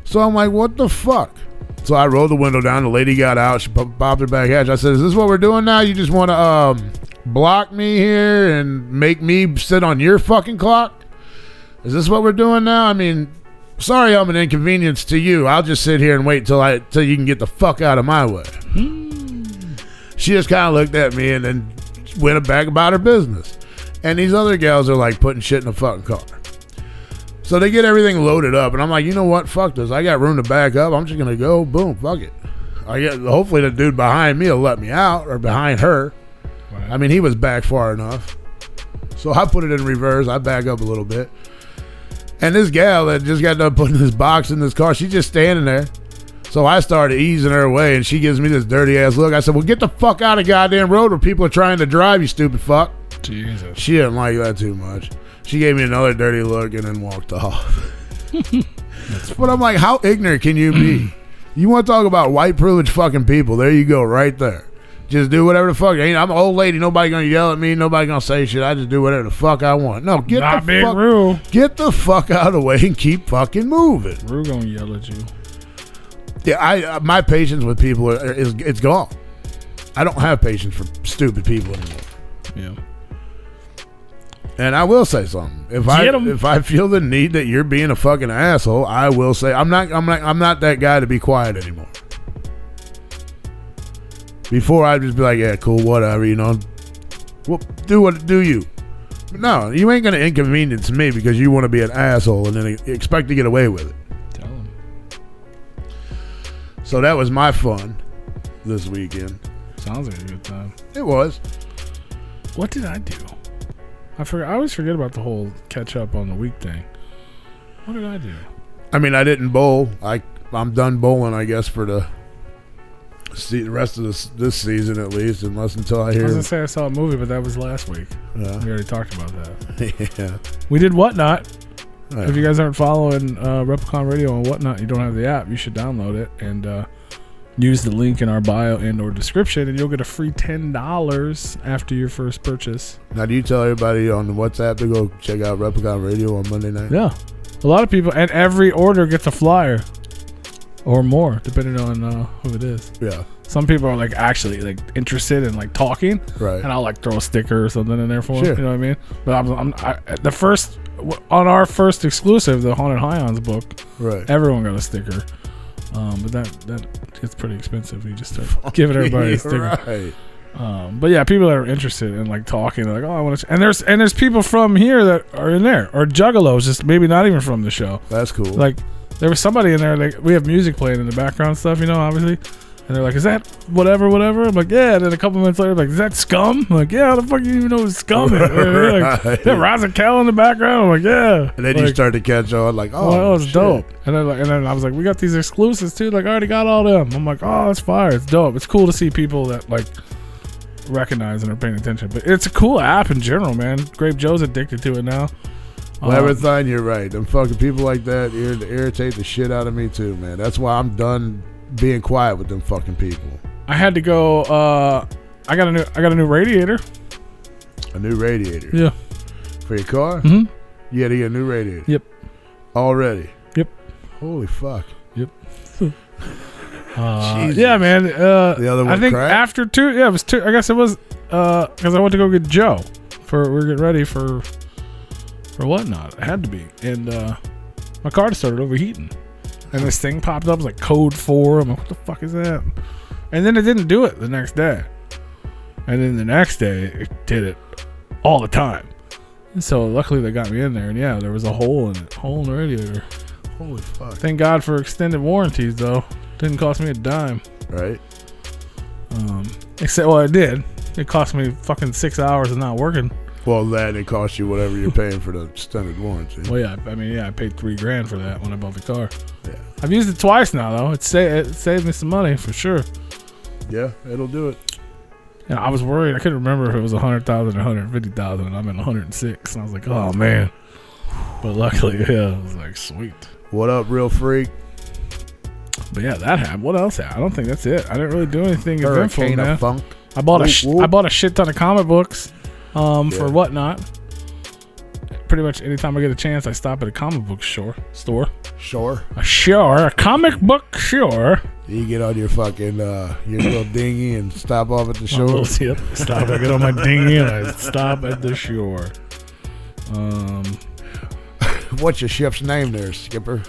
So I'm like, what the fuck? So I rolled the window down. The lady got out. She popped her back hatch. I said, is this what we're doing now? You just want to block me here and make me sit on your fucking clock? Is this what we're doing now? I mean, sorry I'm an inconvenience to you. I'll just sit here and wait till you can get the fuck out of my way. She just kind of looked at me and then went back about her business. And these other gals are putting shit in the fucking car. So they get everything loaded up, and I'm like, you know what? Fuck this. I got room to back up. I'm just gonna go. Boom. Fuck it. Hopefully the dude behind me will let me out, or behind her. Right. I mean, he was back far enough. So I put it in reverse. I back up a little bit, and this gal that just got done putting this box in this car, she's just standing there. So I started easing her away, and she gives me this dirty ass look. I said, well, get the fuck out of goddamn road where people are trying to drive, you stupid fuck. Jesus. She didn't like that too much. She gave me another dirty look and then walked off. But I'm like, how ignorant can you be? You want to talk about white privileged fucking people? There you go, right there. Just do whatever the fuck. I'm an old lady. Nobody gonna yell at me. Nobody gonna say shit. I just do whatever the fuck I want. No, get the fuck out of the way and keep fucking moving. Rue gonna yell at you. Yeah, my patience with people it's gone. I don't have patience for stupid people anymore. Yeah. And I will say something. If I feel the need that you're being a fucking asshole, I will say I'm not that guy to be quiet anymore. Before I'd just be like, yeah, cool, whatever, Well, do you. No, you ain't gonna inconvenience me because you want to be an asshole and then expect to get away with it. Tell him. So that was my fun this weekend. Sounds like a good time. It was. What did I do? I always forget about the whole catch up on the week thing. What did I do? I mean, I didn't bowl. I'm done bowling, I guess, for the rest of this season at least, unless until I hear. I was gonna say I saw a movie, but that was last week. Yeah. We already talked about that. Yeah. We did Whatnot. Yeah. If you guys aren't following Replicon Radio on Whatnot, you don't have the app, you should download it and use the link in our bio and or description, and you'll get a free $10 after your first purchase. Now, do you tell everybody on the WhatsApp to go check out Replicon Radio on Monday night? Yeah. A lot of people, and every order gets a flyer or more, depending on who it is. Yeah. Some people are like actually like interested in like talking, Right. and I'll like throw a sticker or something in there for them. Sure. You know what I mean? But on our first exclusive, the Haunted Highlands book, Right. everyone got a sticker. But that gets pretty expensive. You just start giving everybody a sticker. Right. But yeah, people that are interested in like talking, they're like, oh, I want to. And there's people from here that are in there, or Juggalos, just maybe not even from the show. That's cool. Like there was somebody in there. Like we have music playing in the background stuff, you know, obviously. And they're like, is that whatever? I'm like, yeah. And then a couple minutes later, like, is that Scum? I'm like, yeah. How the fuck do you even know what Scum is? Like, is that Razakel in the background? I'm like, yeah. And then like, you start to catch on, like, oh, it's shit. dope. And then I was like, we got these exclusives too. Like, I already got all them. I'm like, oh, it's fire. It's dope. It's cool to see people that like recognize and are paying attention. But it's a cool app in general, man. Grape Joe's addicted to it now. Everything, you're right. Them fucking people like that irritate the shit out of me too, man. That's why I'm done being quiet with them fucking people. I had to go. I got a new radiator. A new radiator. Yeah. For your car? Mm-hmm. You had to get a new radiator. Yep. Already. Yep. Holy fuck. Yep. Jesus. Yeah, man. The other one I think cracked? after two. Yeah, it was two. I guess it was because I went to go get Joe we're getting ready for Whatnot. It had to be, and my car started overheating. And this thing popped up, it was like code 4. I'm like, what the fuck is that? And then it didn't do it the next day. And then the next day, it did it all the time. And so luckily they got me in there. And yeah, there was a hole in the radiator. Holy fuck. Thank God for extended warranties, though. Didn't cost me a dime. Right. Except, well, it did. It cost me fucking 6 hours of not working. Well, that it costs you whatever you're paying for the extended warranty. Well, yeah, I mean, yeah, I paid $3,000 for that when I bought the car. Yeah. I've used it twice now, though. It saved me some money for sure. Yeah, it'll do it. And I was worried. I couldn't remember if it was 100,000 or 150,000, and I'm at 106. And I was like, oh man. But luckily, yeah, I was like, sweet. What up, real freak? But yeah, that happened. What else happened? I don't think that's it. I didn't really do anything eventful, Hurricane man. of funk. I bought Whoop. a shit ton of comic books for Whatnot. Pretty much anytime I get a chance, I stop at a comic book store. Sure. A comic book store. You get on your fucking your little dinghy and stop off at the shore. Yep. Stop. I get on my dinghy and I stop at the shore. What's your ship's name there, Skipper?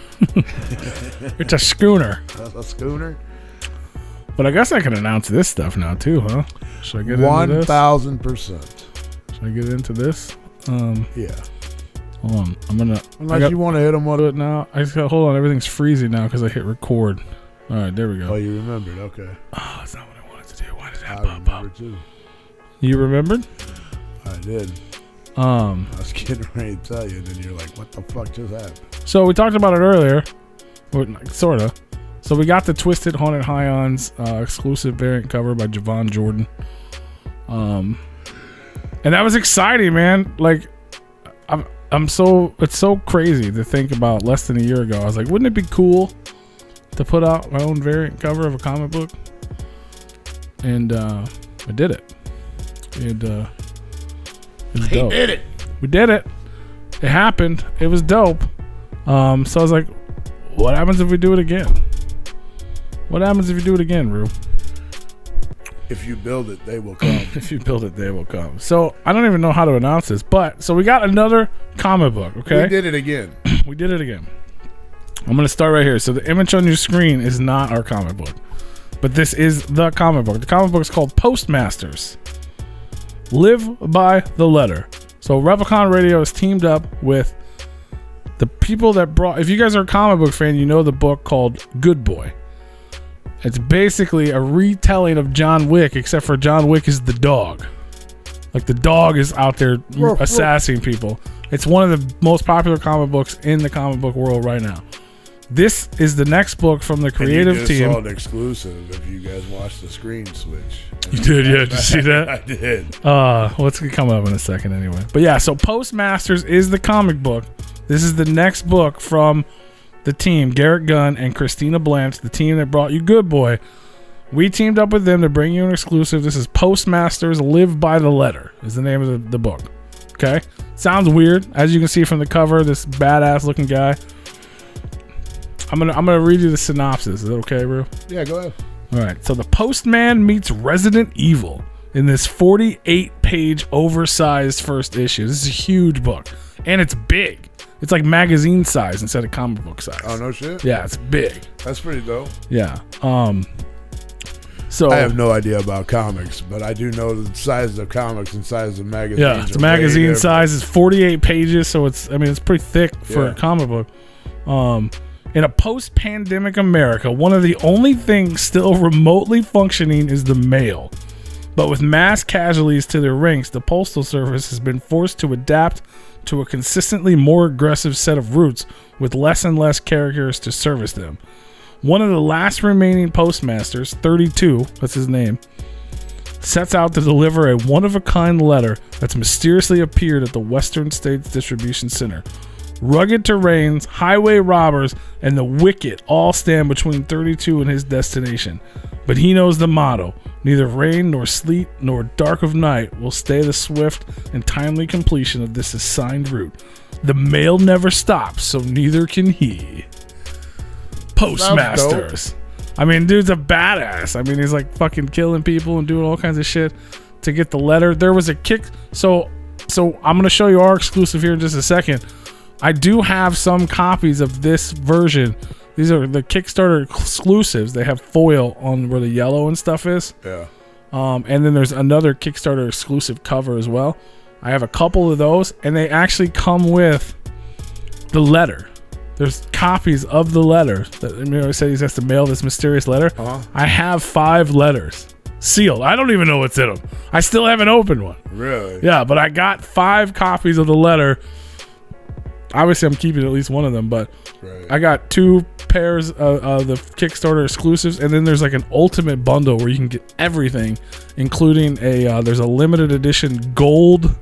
It's a schooner. A schooner? But I guess I can announce this stuff now too, huh? Should I get into this? 1,000%. Should I get into this? Yeah. Hold on. Unless you want to hit them on do it. it now. I just got hold on. Everything's freezing now because I hit record. All right, there we go. Oh, you remembered? Okay. Oh, that's not what I wanted to do. Why did that I pop remember up? too. You remembered? I did. I was getting ready to tell you, and then you're like, "What the fuck just happened?" So we talked about it earlier, sorta. So we got the Twisted Haunted Highlands exclusive variant cover by Javon Jordan. And that was exciting, man. Like, it's so crazy to think about. Less than a year ago, I was like, wouldn't it be cool to put out my own variant cover of a comic book? And I did it. And it was dope. He did it. We did it. It happened. It was dope. So I was like, what happens if we do it again? What happens if you do it again, Rue? If you build it, they will come. If you build it, they will come. So I don't even know how to announce this, but so we got another comic book, okay? We did it again. We did it again. I'm going to start right here. So the image on your screen is not our comic book, but this is the comic book. The comic book is called Postmasters. Live by the letter. So Replicon Radio is teamed up with the people that brought... If you guys are a comic book fan, you know the book called Good Boy. It's basically a retelling of John Wick, except for John Wick is the dog. Like, the dog is out there assassinating people. It's one of the most popular comic books in the comic book world right now. This is the next book from the creative team. I saw an exclusive if you guys watched the screen switch. You did, yeah. Did you see that? I did. What's going to come up in a second anyway. But yeah, so Postmasters is the comic book. This is the next book from the team, Garrett Gunn and Christina Blanche, the team that brought you Good Boy. We teamed up with them to bring you an exclusive. This is Postmasters Live by the Letter is the name of the book. Okay? Sounds weird. As you can see from the cover, this badass looking guy. I'm gonna read you the synopsis. Is that okay, bro? Yeah, go ahead. All right. So the Postman meets Resident Evil in this 48-page oversized first issue. This is a huge book, and it's big. It's like magazine size instead of comic book size. Oh, no shit? Yeah, it's big. That's pretty dope. Yeah. So I have no idea about comics, but I do know the size of comics and size of magazines. Yeah, it's magazine size. It's 48 pages, so it's pretty thick for a comic book. In a post-pandemic America, one of the only things still remotely functioning is the mail. But with mass casualties to their ranks, the Postal Service has been forced to adapt to a consistently more aggressive set of routes with less and less carriers to service them. One of the last remaining postmasters, 32, that's his name, sets out to deliver a one-of-a-kind letter that's mysteriously appeared at the Western States Distribution Center. Rugged terrains, highway robbers, and the wicked all stand between 32 and his destination. But he knows the motto: neither rain nor sleet nor dark of night will stay the swift and timely completion of this assigned route. The mail never stops, so neither can he. Postmasters. I mean, dude's a badass. I mean, he's like fucking killing people and doing all kinds of shit to get the letter. There was a kick. So I'm going to show you our exclusive here in just a second. I do have some copies of this version. These are the Kickstarter exclusives. They have foil on where the yellow and stuff is. Yeah. And then there's another Kickstarter exclusive cover as well. I have a couple of those, and they actually come with the letter. There's copies of the letter. That, I said he has to mail this mysterious letter. Uh-huh. I have 5 letters sealed. I don't even know what's in them. I still haven't opened one. Really? Yeah, but I got 5 copies of the letter. Obviously, I'm keeping at least one of them, but right. I got 2 pairs of the Kickstarter exclusives, and then there's like an ultimate bundle where you can get everything, including there's a limited edition gold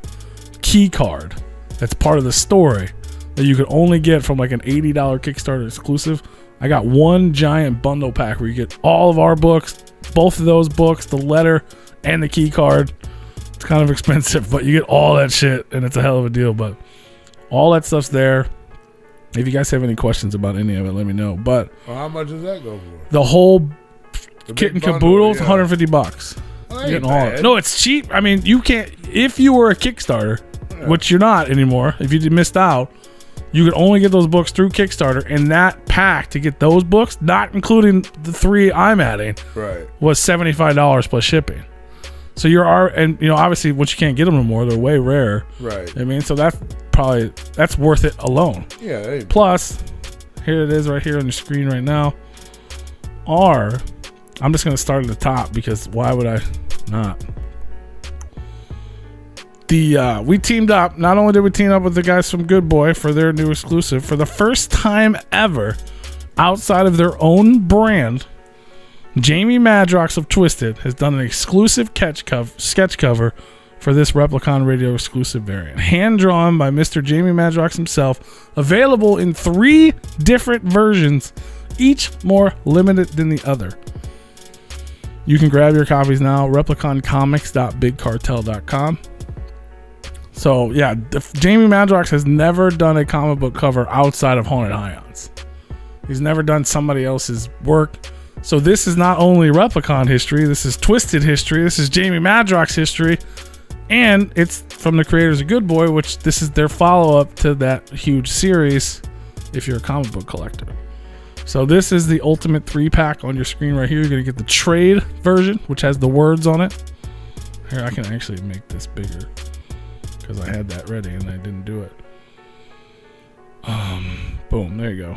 key card that's part of the story that you can only get from like an $80 Kickstarter exclusive. I got one giant bundle pack where you get all of our books, both of those books, the letter and the key card. It's kind of expensive, but you get all that shit, and it's a hell of a deal. But all that stuff's there. If you guys have any questions about any of it, let me know. But well, how much does that go for? The whole kit and caboodle is yeah. $150. Well, You're getting all of it. No, it's cheap. I mean, you can't. If you were a Kickstarter, which you're not anymore, if you missed out, you could only get those books through Kickstarter, and that pack to get those books, not including the 3 I'm adding, right, was $75 plus shipping. So and obviously once you can't get them anymore, they're way rare. Right. I mean, so that's worth it alone. Yeah. Hey. Plus, here it is right here on the screen right now. I'm just gonna start at the top because why would I not? We teamed up. Not only did we team up with the guys from Good Boy for their new exclusive, for the first time ever, outside of their own brand, Jamie Madrox of Twisted has done an exclusive sketch cover for this Replicon Radio exclusive variant. Hand drawn by Mr. Jamie Madrox himself. Available in 3 different versions, each more limited than the other. You can grab your copies now, repliconcomics.bigcartel.com. So, yeah, Jamie Madrox has never done a comic book cover outside of Haunted Ions. He's never done somebody else's work. So this is not only Replicon history, this is Twisted history, this is Jamie Madrox history, and it's from the creators of Good Boy, which this is their follow-up to that huge series if you're a comic book collector. So this is the ultimate 3-pack on your screen right here. You're going to get the trade version, which has the words on it. Here, I can actually make this bigger. because I had that ready and I didn't do it. Boom, there you go.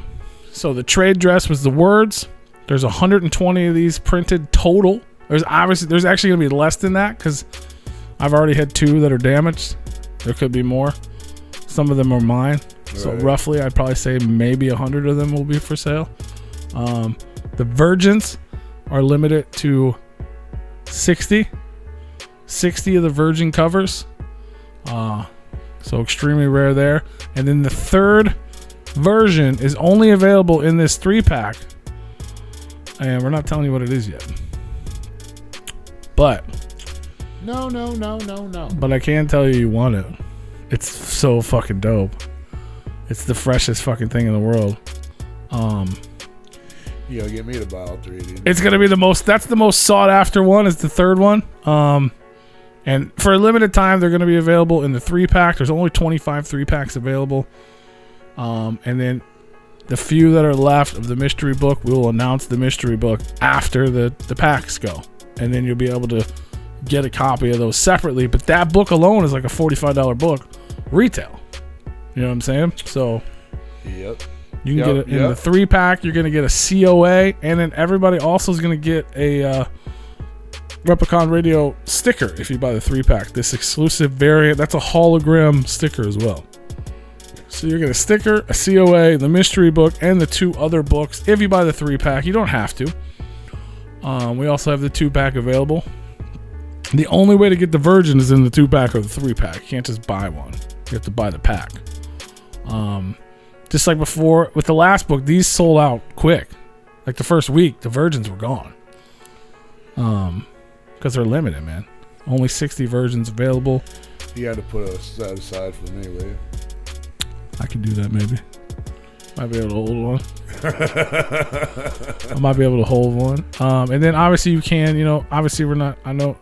So the trade dress was the words. There's 120 of these printed total. There's actually going to be less than that because I've already had 2 that are damaged. There could be more. Some of them are mine. Right. So roughly, I'd probably say maybe 100 of them will be for sale. The virgins are limited to 60. 60 of the virgin covers. So extremely rare there. And then the third version is only available in this 3-pack. And we're not telling you what it is yet. But No. But I can tell you want it. It's so fucking dope. It's the freshest fucking thing in the world. You gotta get me to buy all 3 of these. It's gonna be that's the most sought after one, is the third one. And for a limited time, they're gonna be available in the 3-pack. There's only 25 3-packs available. And then the few that are left of the mystery book, we will announce the mystery book after the packs go. And then you'll be able to get a copy of those separately. But that book alone is like a $45 book retail. You know what I'm saying? So yep. You can get it in the 3-pack. You're going to get a COA. And then everybody also is going to get a Replicon Radio sticker if you buy the 3-pack. This exclusive variant. That's a hologram sticker as well. So you're going to sticker, a COA, the mystery book, and the 2 other books if you buy the 3-pack. You don't have to. We also have the 2-pack available. The only way to get the virgin is in the 2-pack or the 3-pack. You can't just buy one. You have to buy the pack. Just like before, with the last book, these sold out quick. Like the first week, the virgins were gone. Because they're limited, man. Only 60 virgins available. You got to put a set aside for me, will you? I can do that maybe. Might be able to hold one. I might be able to hold one. And then obviously you can, obviously we're not, I know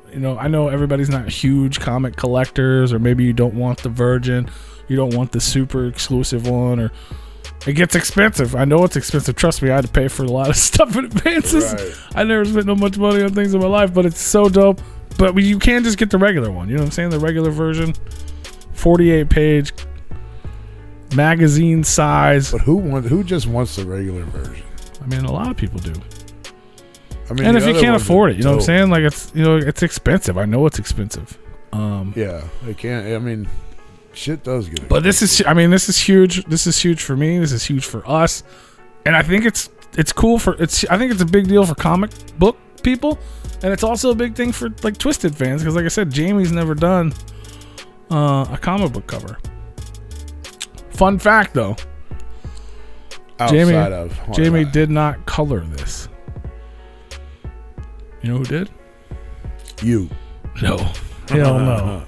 everybody's not huge comic collectors, or maybe you don't want the virgin, you don't want the super exclusive one, or it gets expensive. I know it's expensive. Trust me, I had to pay for a lot of stuff in advances. Right. I never spent no much money on things in my life, but it's so dope. But you can just get the regular one. You know what I'm saying? The regular version, 48-page, magazine size. But who just wants the regular version? I mean, a lot of people do. I mean, and if you can't afford it, you know what I'm saying? Like it's expensive. I know it's expensive. Yeah, they can't. I mean, shit does get expensive. But this is huge. This is huge for me. This is huge for us. And I think it's cool I think it's a big deal for comic book people, and it's also a big thing for like Twisted fans, because like I said, Jamie's never done a comic book cover. Fun fact, though. Jamie did not color this. You know who did? You. No. Hell no.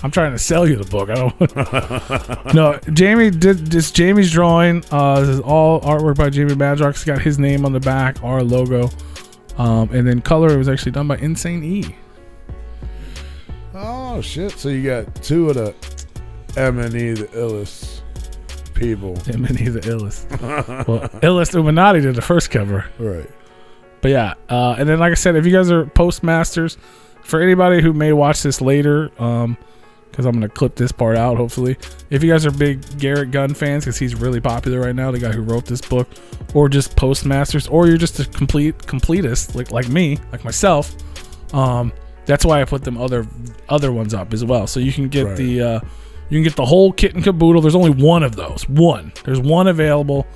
I'm trying to sell you the book. I don't. No, Jamie did this. Jamie's drawing. This is all artwork by Jamie Madrox. It's got his name on the back, our logo. And then color was actually done by Insane E. Oh, shit. So you got 2 of the M&E, the illest people. M&E, the illest. Well, Illest Illuminati did the first cover. Right. But yeah. And then, like I said, if you guys are postmasters, for anybody who may watch this later, because I'm going to clip this part out, hopefully. If you guys are big Garrett Gunn fans, because he's really popular right now, the guy who wrote this book, or just postmasters, or you're just a completist, like me, like myself, that's why I put them other ones up as well. So you can get the whole kit and caboodle. There's only one of those. There's one available.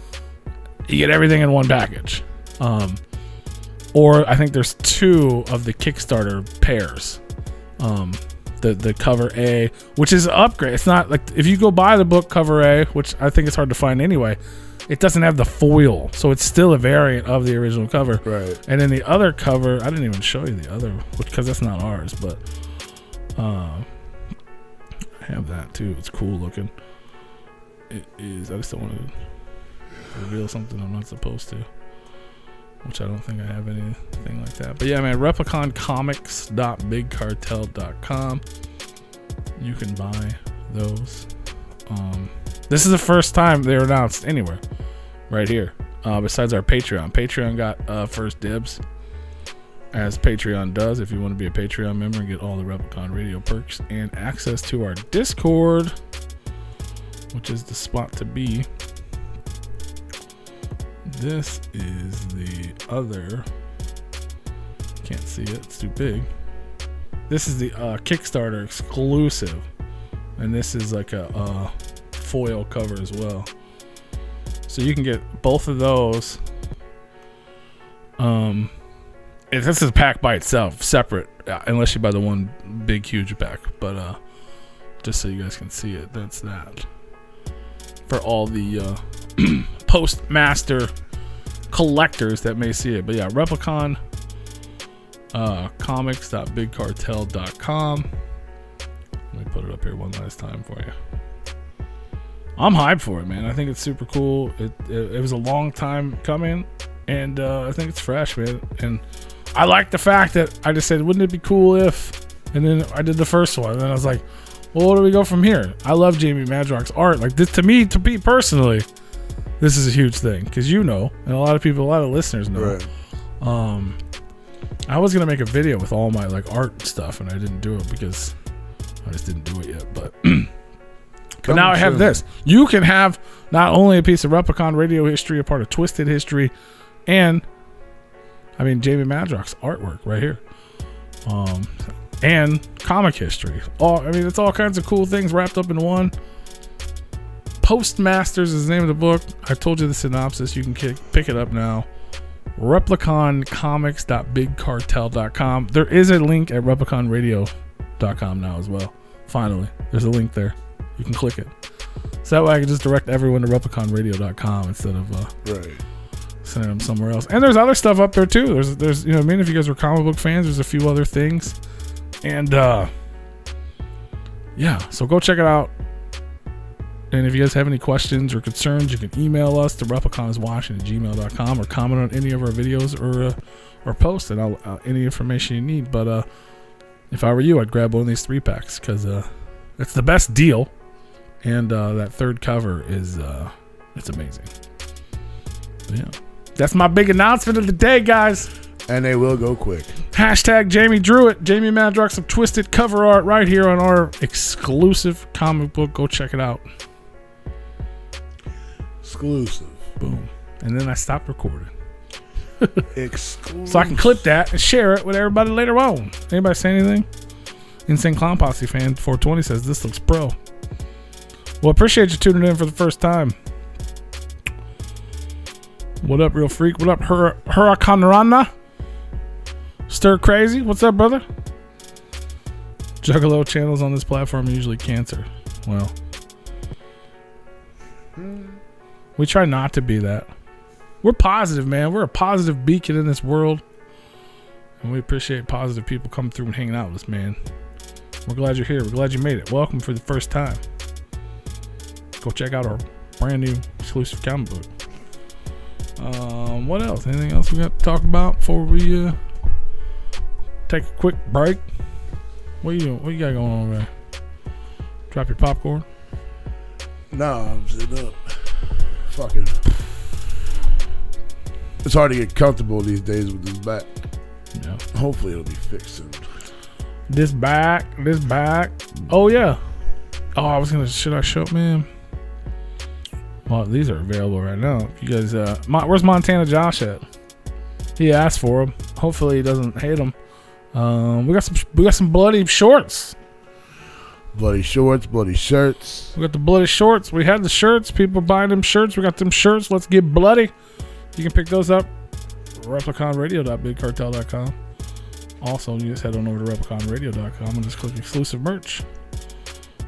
You get everything in one package. Or I think there's 2 of the Kickstarter pairs. The cover A, which is an upgrade. It's not like if you go buy the book cover A, which I think it's hard to find anyway, it doesn't have the foil, so it's still a variant of the original cover. Right. And then the other cover, I didn't even show you the other, because that's not ours, but I have that too. It's cool looking. It is. I just don't want to reveal something I'm not supposed to, which I don't think I have anything like that. But yeah, man, repliconcomics.bigcartel.com. You can buy those. This is the first time they were announced anywhere. Right here. Besides our Patreon. Patreon got first dibs. as Patreon does. If you want to be a Patreon member and get all the Replicon Radio perks and access to our Discord, which is the spot to be. This is the other. Can't see it. It's too big. This is the Kickstarter exclusive, and this is like a foil cover as well. So you can get both of those. This is a pack by itself, separate, unless you buy the one big huge pack. But just so you guys can see it, that's that for all the postmaster collectors that may see it. But yeah, Replicon comics.bigcartel.com. Let me put it up here one last time for you. I'm hyped for it, man. I think it's super cool. It was a long time coming, and I think it's fresh, man. And I like the fact that I just said, wouldn't it be cool if, and then I did the first one, and then I was like, well, where do we go from here? I love Jamie Madrox's art. Like this, to me personally, this is a huge thing, because and a lot of people, a lot of listeners know. Right. I was gonna make a video with all my like art stuff, and I didn't do it because I just didn't do it yet. But but now I have this. You can have not only a piece of Replicon radio history, a part of Twisted history, and Jamie Madrox's artwork right here, and comic history. It's all kinds of cool things wrapped up in one. Postmasters is the name of the book. I told you the synopsis. You can pick it up now. Repliconcomics.bigcartel.com. There is a link at repliconradio.com now as well. Finally, there's a link there. You can click it. So that way I can just direct everyone to repliconradio.com instead of sending them somewhere else. And there's other stuff up there too. There's if you guys are comic book fans, there's a few other things. And so go check it out. And if you guys have any questions or concerns, you can email us to repliconiswatching@gmail.com or comment on any of our videos or post and I'll any information you need. But if I were you, I'd grab one of these 3-packs because it's the best deal. And that third cover is it's amazing. But yeah, that's my big announcement of the day, guys. And they will go quick. Hashtag Jamie drew it. Jamie Madrox of Twisted cover art right here on our exclusive comic book. Go check it out. Exclusive. Boom. And then I stopped recording. Exclusive. So I can clip that and share it with everybody later on. Anybody say anything? Insane Clown Posse fan 420 says this looks pro. Well, appreciate you tuning in for the first time. What up, Real Freak? What up, Huracanrana? Stir Crazy? What's up, brother? Juggalo channels on this platform are usually cancer. Well, we try not to be that. We're positive, man. We're a positive beacon in this world. And we appreciate positive people coming through and hanging out with us, man. We're glad you're here. We're glad you made it. Welcome for the first time. Go check out our brand new exclusive comic book. What else? Anything else we got to talk about before we take a quick break? What you doing? What you got going on over there? Drop your popcorn? No, I'm sitting up. Fucking. It's hard to get comfortable these days with this back. Yeah. Hopefully it'll be fixed soon. This back. Oh yeah. Oh, should I show up, man? Well, these are available right now. You guys, where's Montana Josh at? He asked for them. Hopefully he doesn't hate them. We got some bloody shorts. Bloody shorts, bloody shirts. We got the bloody shorts. We had the shirts. People buying them shirts. We got them shirts. Let's get bloody. You can pick those up. Repliconradio.bigcartel.com. Also, you just head on over to repliconradio.com and just click exclusive merch.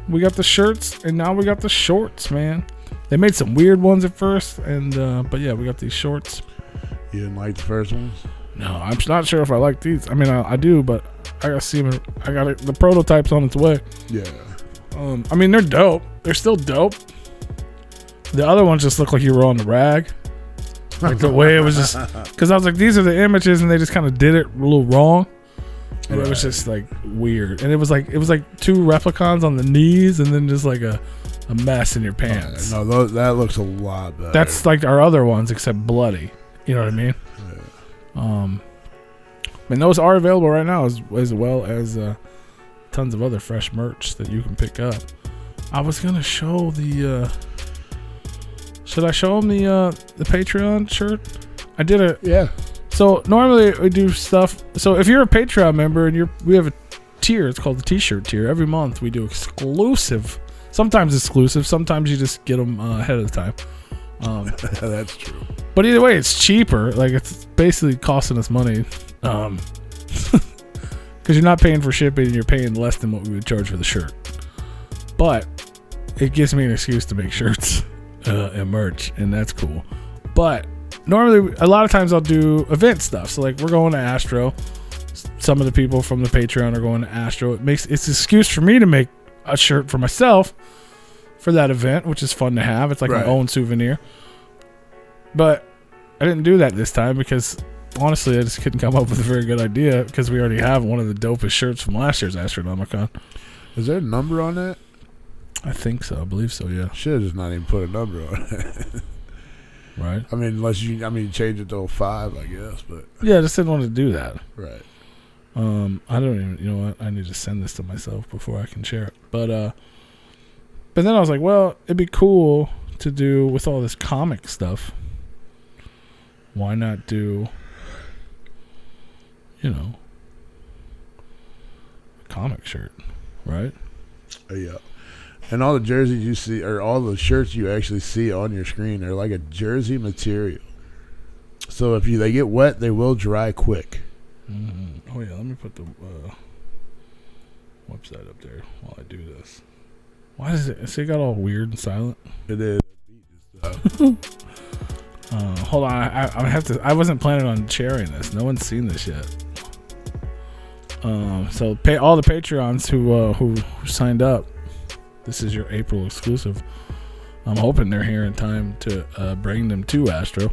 We got the shirts and now we got the shorts, man. They made some weird ones at first, but yeah, we got these shorts. You didn't like the first ones? No, I'm not sure if I like these. I do, but I gotta see them. The prototype's on its way. Yeah. They're dope. They're still dope. The other ones just look like you were on the rag. Like the way it was just, because I was like, these are the images, and they just kind of did it a little wrong, and it was just like weird. And it was like 2 replicons on the knees, and then just like a mess in your pants. No, that looks a lot better. That's like our other ones, except bloody. You know what I mean? Yeah. And those are available right now, as well as tons of other fresh merch that you can pick up. I was gonna show the. Should I show them the Patreon shirt? I did it. Yeah. So normally we do stuff. So if you're a Patreon member and we have a tier, it's called the T-shirt tier. Every month we do exclusive. Sometimes exclusive. Sometimes you just get them ahead of the time. That's true. But either way, it's cheaper. Like, it's basically costing us money. Because you're not paying for shipping and you're paying less than what we would charge for the shirt. But it gives me an excuse to make shirts and merch, and that's cool. But normally, a lot of times I'll do event stuff. So, like, we're going to Astro. Some of the people from the Patreon are going to Astro. It's an excuse for me to make a shirt for myself for that event, which is fun to have. It's like my own souvenir. But I didn't do that this time because honestly I just couldn't come up with a very good idea because we already have one of the dopest shirts from last year's Astronomicon. Is there a number on that? I think so. I believe so, yeah. Should have just not even put a number on it. Right. I mean, unless you change it to 05, I guess, but yeah, I just didn't want to do that. Right. I don't even, you know what? I need to send this to myself before I can share it. But then I was like, well, it'd be cool to do with all this comic stuff. Why not do, a comic shirt, right? Yeah. And all the jerseys you see, or all the shirts you actually see on your screen are like a jersey material. So if they get wet, they will dry quick. Mm-hmm. Oh, yeah, let me put the website up there while I do this. Why does it got all weird and silent? It is. Hold on, I wasn't planning on sharing this. No one's seen this yet. So pay all the Patreons who signed up. This is your April exclusive. I'm hoping they're here in time to bring them to Astro.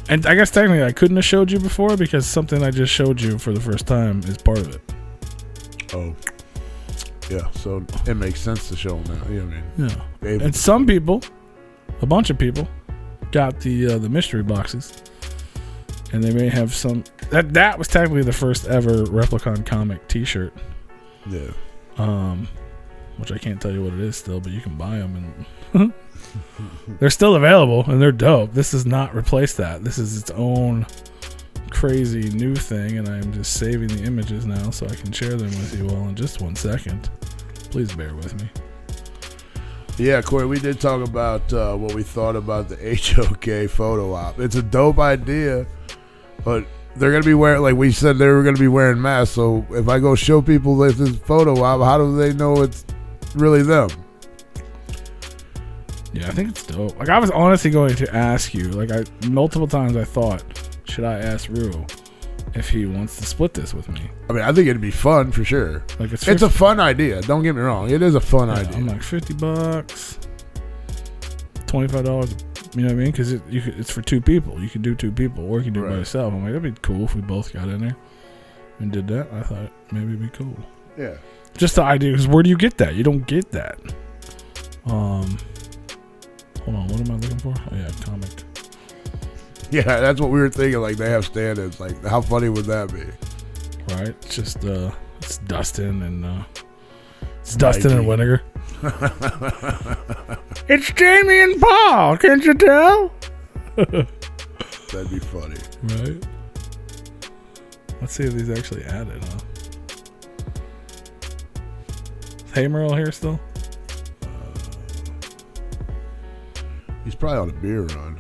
And I guess technically I couldn't have showed you before because something I just showed you for the first time is part of it. Oh. Yeah, so it makes sense to show them now. You know what I mean? Yeah. And some people, a bunch of people, got the mystery boxes. And they may have some... That was technically the first ever Replicon comic t-shirt. Yeah. Which I can't tell you what it is still, but you can buy them. And they're still available, and they're dope. This does not replace that. This is its own crazy new thing, and I'm just saving the images now so I can share them with you all in just 1 second. Please bear with me. Yeah, Corey, we did talk about what we thought about the HOK photo op. It's a dope idea, but they're going to be wearing, like we said, they were going to be wearing masks. So if I go show people this photo op, how do they know it's really them? Yeah, I think it's dope. Like, I was honestly going to ask you, multiple times I thought, should I ask Rue if he wants to split this with me? I mean, I think it'd be fun for sure. Like, it's a fun idea. Don't get me wrong. It is a fun idea. I'm like $50, $25. You know what I mean? Because it's for two people. You can do two people, or you can do it by yourself. I'm like, that'd be cool if we both got in there and did that. I thought maybe it'd be cool. Yeah. Just the idea, because where do you get that? You don't get that. Hold on, what am I looking for? Oh yeah, comic. Yeah, that's what we were thinking. Like, they have stand-ins. Like, how funny would that be? Right. It's just it's Dustin and Dustin and Winnegar. It's Jamie and Paul. Can't you tell? That'd be funny. Right. Let's see if these actually added, huh? Is Hamerl here still? He's probably on a beer run.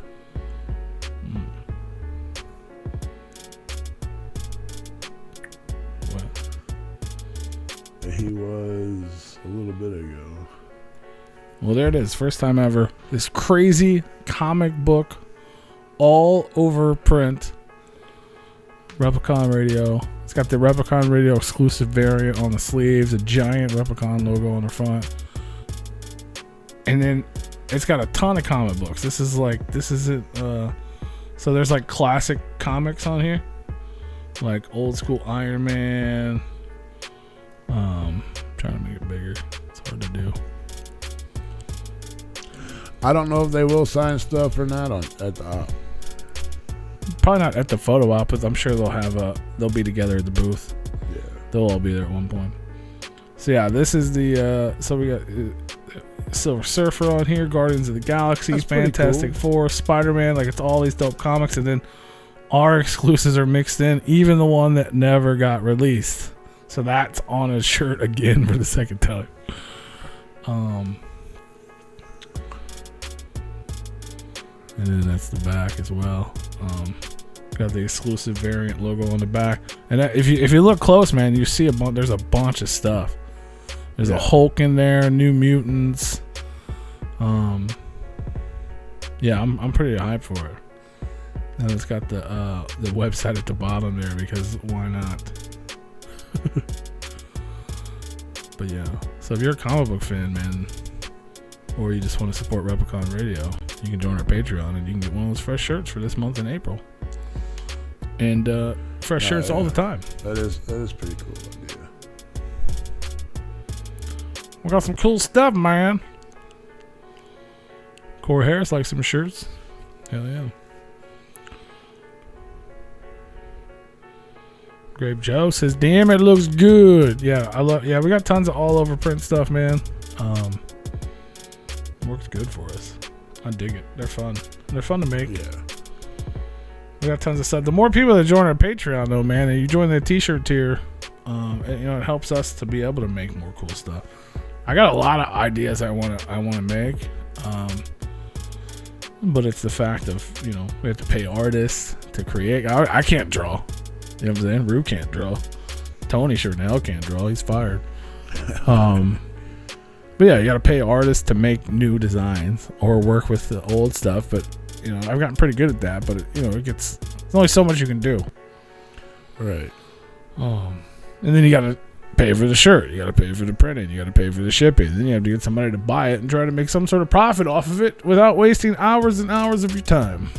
What? He was a little bit ago. Well, there it is. First time ever. This crazy comic book, all over print. Replicon Radio. It's got the Replicon Radio exclusive variant on the sleeves, a giant Replicon logo on the front. And then it's got a ton of comic books. This is it. So there's like classic comics on here, like old school Iron Man. Trying to make it bigger. It's hard to do. I don't know if they will sign stuff or not at the op. Probably not at the photo op, but I'm sure they'll be together at the booth. Yeah. They'll all be there at one point. So yeah, this is the so we got Silver Surfer on here, Guardians of the Galaxy, That's pretty Fantastic cool. Four, Spider-Man, like it's all these dope comics, and then our exclusives are mixed in, even the one that never got released. So that's on his shirt again for the second time. And then that's the back as well. Got the exclusive variant logo on the back. And if you look close, man, you see there's a bunch of stuff. There's a Hulk in there, New Mutants. Yeah, I'm pretty hyped for it. And it's got the website at the bottom there because why not? But yeah, so if you're a comic book fan, man, or you just want to support Replicon Radio, you can join our Patreon and you can get one of those fresh shirts for this month in April. And fresh shirts all the time. That is pretty cool idea. We got some cool stuff, man. Corey Harris likes some shirts. Hell yeah. Grape Joe says, "Damn, it looks good." Yeah, we got tons of all over print stuff, man. Works good for us. I dig it. They're fun. They're fun to make. Yeah. We got tons of stuff. The more people that join our Patreon, though, man, and you join the T-shirt tier, it helps us to be able to make more cool stuff. I got a lot of ideas I want to make, but it's the fact of we have to pay artists to create. I can't draw. You know what I'm saying? Rue can't draw. Tony sure now can't draw. He's fired. But yeah, you got to pay artists to make new designs or work with the old stuff. But I've gotten pretty good at that. But there's only so much you can do. Right. And then you got to pay for the shirt. You got to pay for the printing. You got to pay for the shipping. Then you have to get somebody to buy it and try to make some sort of profit off of it without wasting hours and hours of your time.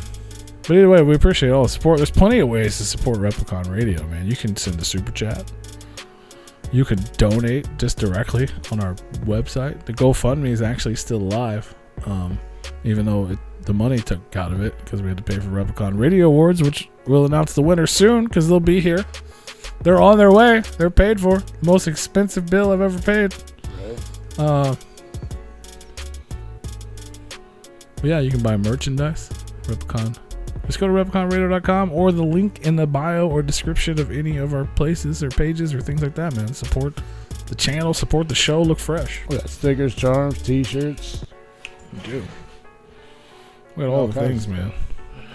But either way, we appreciate all the support. There's plenty of ways to support Replicon Radio, man. You can send a super chat. You could donate just directly on our website. The GoFundMe is actually still alive, even though the money took out of it because we had to pay for Replicon Radio Awards, which we'll announce the winner soon because they'll be here. They're on their way. They're paid for. Most expensive bill I've ever paid. Right. But yeah, you can buy merchandise. Replicon. Just go to RepliconRadio.com or the link in the bio or description of any of our places or pages or things like that, man. Support the channel, support the show, look fresh. We got stickers, charms, t-shirts. We do. We got all the things, man.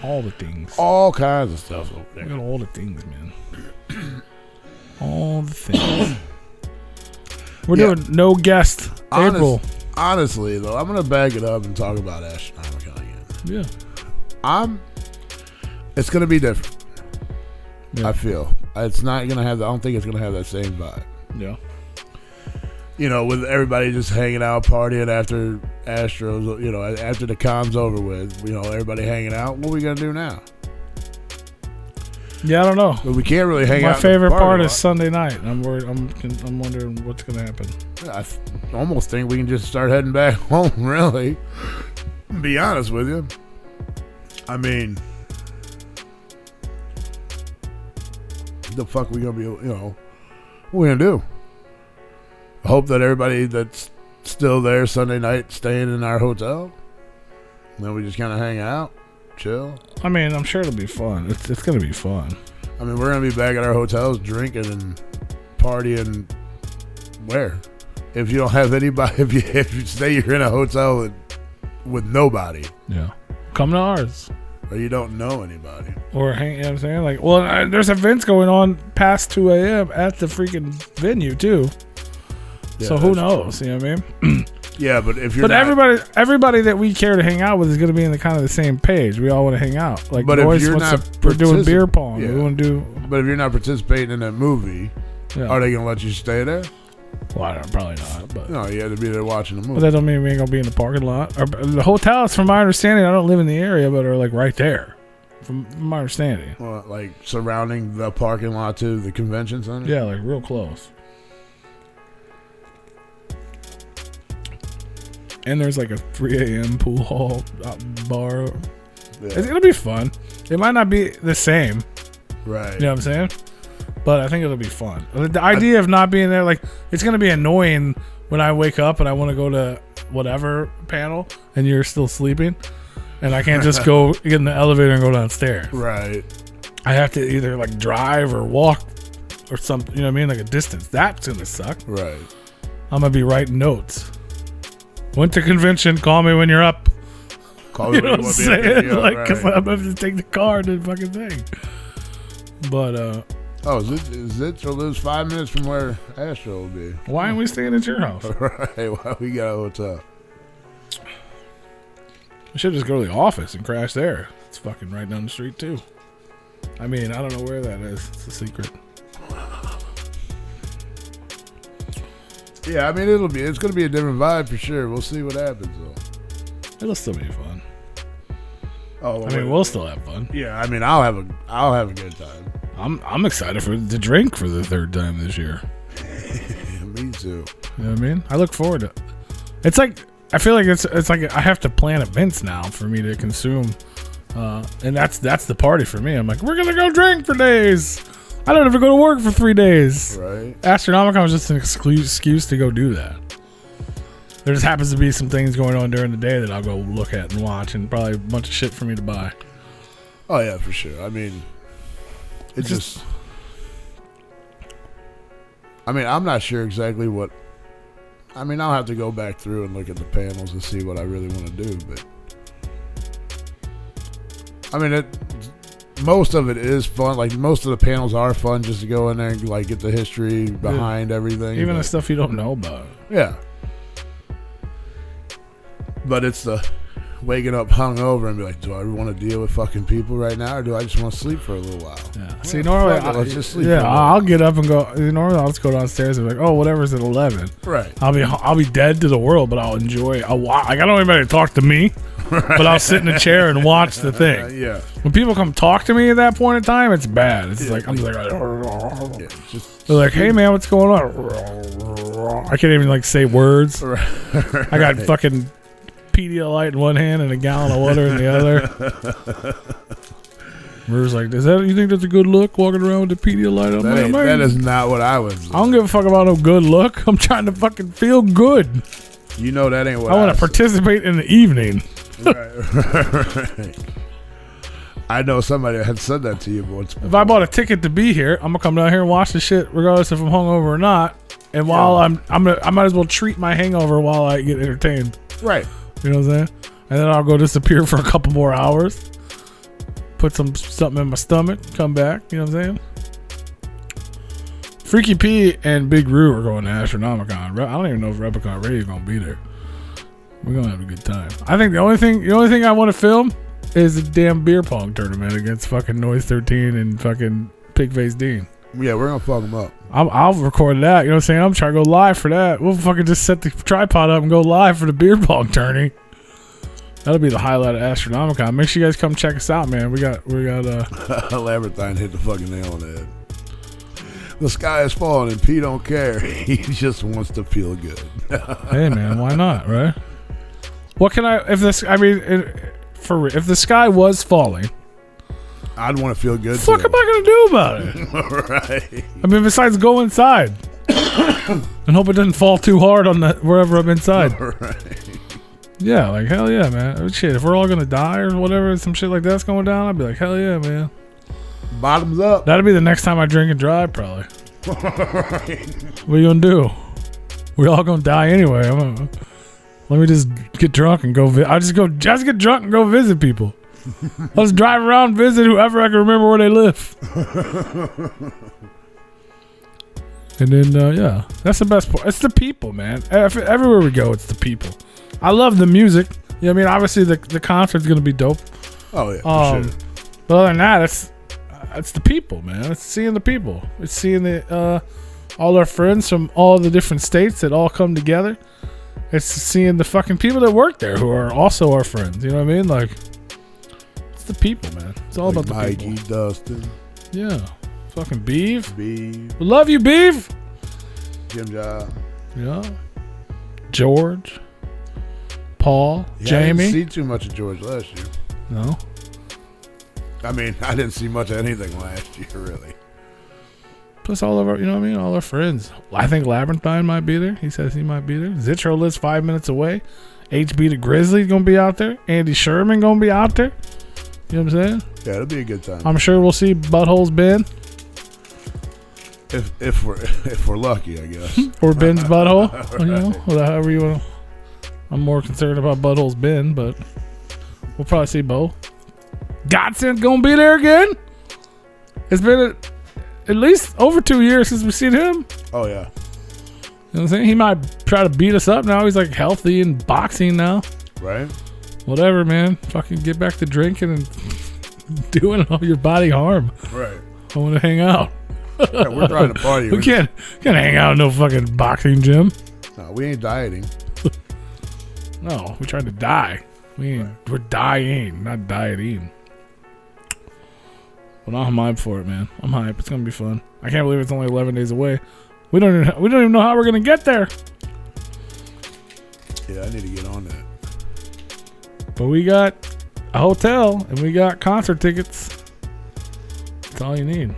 All the things. All kinds of stuff over there. We got all the things, man. All the things. We're doing no guest April. Honestly, though, I'm going to bag it up and talk about Astronomicon again. Yeah. It's going to be different. Yeah. I feel. It's not going to have, I don't think it's going to have that same vibe. Yeah. With everybody just hanging out, partying after Astros, after the com's over with, everybody hanging out. What are we going to do now? Yeah, I don't know. But we can't really hang out. My favorite part is Sunday night. I'm worried. I'm wondering what's going to happen. I almost think we can just start heading back home, really. To be honest with you. I mean, the fuck we gonna be, what we gonna do? I hope that everybody that's still there Sunday night staying in our hotel. And then we just kind of hang out, chill. I mean, I'm sure it'll be fun. It's gonna be fun. I mean, we're gonna be back at our hotels drinking and partying. Where? If you don't have anybody, if you say you're in a hotel with nobody. Yeah. Come to ours. Or you don't know anybody. Or hang, you know what I'm saying? Like, well, there's events going on past 2 a.m. at the freaking venue, too. Yeah, so who knows? True. You know what I mean? Yeah, but if you're But everybody that we care to hang out with is going to be in the kind of the same page. We all want to hang out. Like, but if you're not we're doing beer pong. Yeah. We want to do. But if you're not participating in that movie, are they going to let you stay there? Well, probably not. But no, you had to be there watching the movie. But that don't mean we ain't gonna be in the parking lot. The hotels, from my understanding, I don't live in the area, but are like right there. From my understanding. Well, like surrounding the parking lot to the convention center. Yeah, like real close. And there's like a 3 a.m. pool hall bar. Yeah. It's gonna be fun. It might not be the same. Right. You know what I'm saying? But I think it'll be fun. The idea of not being there, like, it's going to be annoying when I wake up and I want to go to whatever panel and you're still sleeping and I can't just go get in the elevator and go downstairs. Right. I have to either, like, drive or walk or something, you know what I mean? Like a distance. That's going to suck. Right. I'm going to be writing notes. Went to convention, call me when you're up. Call You me know when what I'm you want to be saying? at the Like, video, because right. I'm going to take the car and the fucking thing. But, Oh, is it to lose 5 minutes from where Astro will be? why aren't we staying at your house? Right. Why we got a hotel? We should just go to the office and crash there. It's fucking right down the street, too. I mean, I don't know where that is. It's a secret. Yeah, I mean it's gonna be a different vibe for sure. We'll see what happens though. It'll still be fun. Oh, I mean, we'll still have fun. yeah. I mean, I'll have a good time. I'm excited to drink for the 3rd time this year. Me too. You know what I mean? I look forward to it. It's like, I feel like it's like I have to plan events now for me to consume. And that's the party for me. I'm like, we're going to go drink for days. I don't have to go to work for 3 days. Right. Astronomicon was just an excuse to go do that. There just happens to be some things going on during the day that I'll go look at and watch, and probably a bunch of shit for me to buy. Oh yeah, for sure. I mean, it's just. I mean, I'm not sure exactly what. I mean, I'll have to go back through and look at the panels and see what I really want to do, but. I mean, most of it is fun. Like, most of the panels are fun just to go in there and, like, get the history behind everything. Even but, the stuff you don't know about. Yeah. But it's the waking up hungover and be like, do I want to deal with fucking people right now, or do I just want to sleep for a little while? Yeah. Well, See, normally, let's just sleep. yeah, for a little I'll get up and go. Normally, I'll just go downstairs and be like, oh, whatever's at 11. Right. I'll be dead to the world, but I'll enjoy. Like, I don't want anybody to talk to me, but I'll sit in a chair and watch the thing. Yeah. When people come talk to me at that point in time, it's bad. It's like I'm just like, Yeah, just they're like, hey man, what's going on? I can't even like say words. I got fucking Pedialyte in one hand and a gallon of water in the other. We're like, you think that's a good look, walking around with the Pedialyte? that is not what I was. I don't give a fuck about no good look. I'm trying to fucking feel good. You know that ain't what I want to participate in the evening. Right. I know somebody had said that to you once before. If I bought a ticket to be here, I'm gonna come down here and watch the shit, regardless if I'm hungover or not. And while I might as well treat my hangover while I get entertained. Right. You know what I'm saying? And then I'll go disappear for a couple more hours, put something in my stomach, come back. You know what I'm saying? Freaky P and Big Roo are going to Astronomicon. I don't even know if Replicon Radio is gonna be there. We're gonna have a good time. I think the only thing I want to film is the damn beer pong tournament against fucking Noise 13 and fucking Pigface Dean. Yeah, we're gonna fuck them up. I'll record that. You know what I'm saying? I'm trying to go live for that. We'll fucking just set the tripod up and go live for the beer pong tourney. That'll be the highlight of Astronomicon. Make sure you guys come check us out, man. We got Labyrinthine hit the fucking nail on the head. The sky is falling and P don't care. He just wants to feel good. Hey man, why not, right? What can if the sky was falling, I'd want to feel good. what the fuck am I gonna do about it? Right. I mean, besides go inside and hope it doesn't fall too hard on wherever I'm inside. Right. Yeah, like hell yeah, man. Shit, if we're all gonna die or whatever, some shit like that's going down, I'd be like, hell yeah, man. Bottoms up. That'll be the next time I drink and drive, probably. Right. What are you gonna do? We're all gonna die anyway. Let me just get drunk and go. I'll just get drunk and go visit people. I'll just drive around and visit whoever I can remember where they live. And then, yeah, that's the best part. It's the people, man. Everywhere we go, it's the people. I love the music. Yeah, I mean, obviously the concert's gonna be dope. Oh yeah, for sure. But other than that, it's the people, man. It's seeing the people. It's seeing all our friends from all the different states that all come together. It's seeing the fucking people that work there who are also our friends. You know what I mean? Like, it's the people, man. It's all Like about the Mikey, people. Dustin, Yeah. Fucking Beeve. B, We love you, Beeve. Jim Job. Yeah. George. Paul. Yeah, I Jamie. didn't see too much of George last year. No. I mean, I didn't see much of anything last year, really. Plus all of our, you know what I mean, all our friends. I think Labyrinthine might be there. He says he might be there. Zitro lives 5 minutes away. HB the Grizzly's gonna be out there. Andy Sherman gonna be out there. You know what I'm saying? Yeah, it'll be a good time. I'm sure we'll see Butthole's Ben. If we're lucky, I guess. Or Ben's Butthole. You know, or however you want. I'm more concerned about Butthole's Ben, but we'll probably see Bo. Godsend's gonna be there again. It's been at least over 2 years since we've seen him. Oh, yeah. You know what I'm saying? He might try to beat us up now. He's like healthy and boxing now. Right? Whatever, man. Fucking get back to drinking and doing all your body harm. Right. I want to hang out. Yeah, we're trying to party. We can't hang out in no fucking boxing gym. No, we ain't dieting. No, we're trying to die. We're dying, not dieting. But I'm hyped for it, man. I'm hyped. It's gonna be fun. I can't believe it's only 11 days away. We don't even know how we're gonna get there. Yeah, I need to get on that. But we got a hotel and we got concert tickets. That's all you need.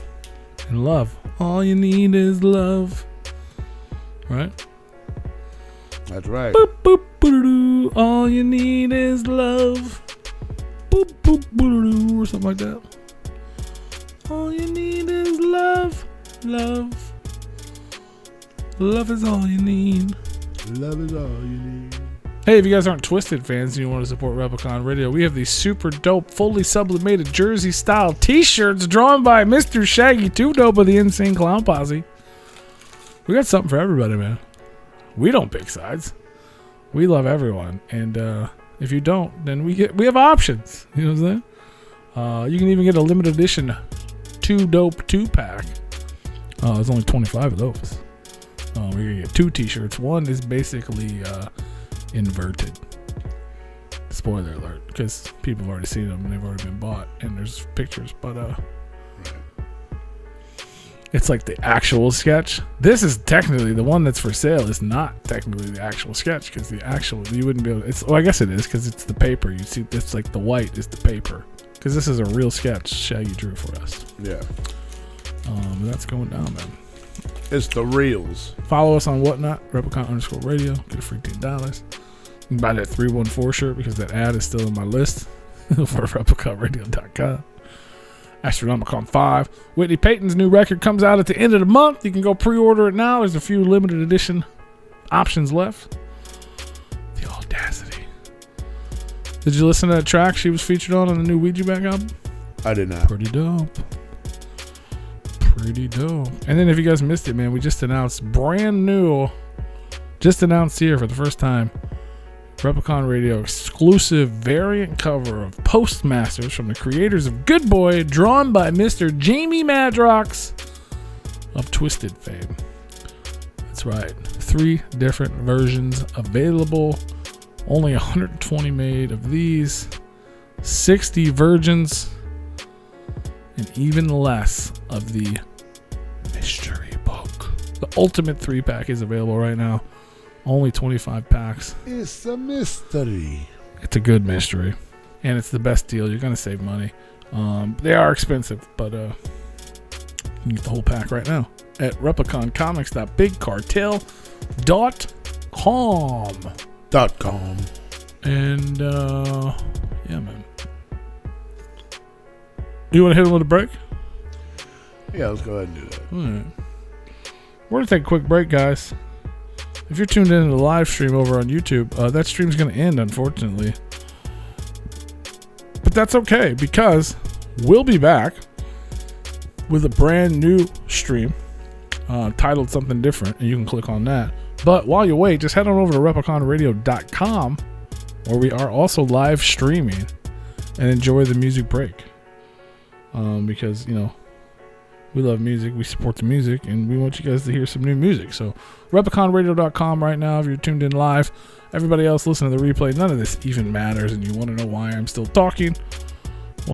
And love. All you need is love. Right? That's right. Boop, boop, boo-doo-doo. All you need is love. Boop, boop, boo-doo-doo, or something like that. All you need is love. Love. Love is all you need. Love is all you need. Hey, if you guys aren't Twisted fans and you want to support Replicon Radio, we have these super dope, fully sublimated Jersey-style t-shirts drawn by Mr. Shaggy, Too Dope of the Insane Clown Posse. We got something for everybody, man. We don't pick sides. We love everyone. And if you don't, then we have options. You know what I'm saying? You can even get a limited edition Too Dope 2-pack. There's only 25 of those. We're going to get 2 t-shirts. One is basically inverted. Spoiler alert, because people have already seen them and they've already been bought and there's pictures, but it's like the actual sketch. This is technically the one that's for sale is not technically the actual sketch, because the actual you wouldn't be able to, I guess it is, because it's the paper. You see, it's like the white is the paper, because this is a real sketch Shaggy drew for us. Yeah. That's going down, man. It's the reels. Follow us on Whatnot, Replicon_radio. Get a free $10. You can buy that 314 shirt because that ad is still in my list for Repliconradio.com. Astronomicon 5. Whitney Payton's new record comes out at the end of the month. You can go pre-order it now. There's a few limited edition options left. The audacity. Did you listen to that track she was featured on the new Ouija Back album? I did not. Pretty dope. Pretty dope. And then if you guys missed it, man, we just announced here for the first time, Replicon Radio exclusive variant cover of Postmasters from the creators of Good Boy, drawn by Mr. Jamie Madrox of Twisted fame. That's right. 3 different versions available. Only 120 made of these. 60 virgins. And even less of the mystery book. The ultimate 3-pack is available right now. Only 25 packs. It's a mystery. It's a good mystery. And it's the best deal. You're going to save money. They are expensive, but you can get the whole pack right now at repliconcomics.bigcartel.com. And yeah, man. You want to hit him with a break? Yeah, let's go ahead and do that. All right. We're going to take a quick break, guys. If you're tuned in to the live stream over on YouTube, that stream's going to end, unfortunately. But that's okay, because we'll be back with a brand new stream titled something different, and you can click on that. But while you wait, just head on over to repliconradio.com, where we are also live streaming, and enjoy the music break. Because, you know, we love music, we support the music, and we want you guys to hear some new music. So, repliconradio.com right now if you're tuned in live. Everybody else listening to the replay, none of this even matters, and you want to know why I'm still talking.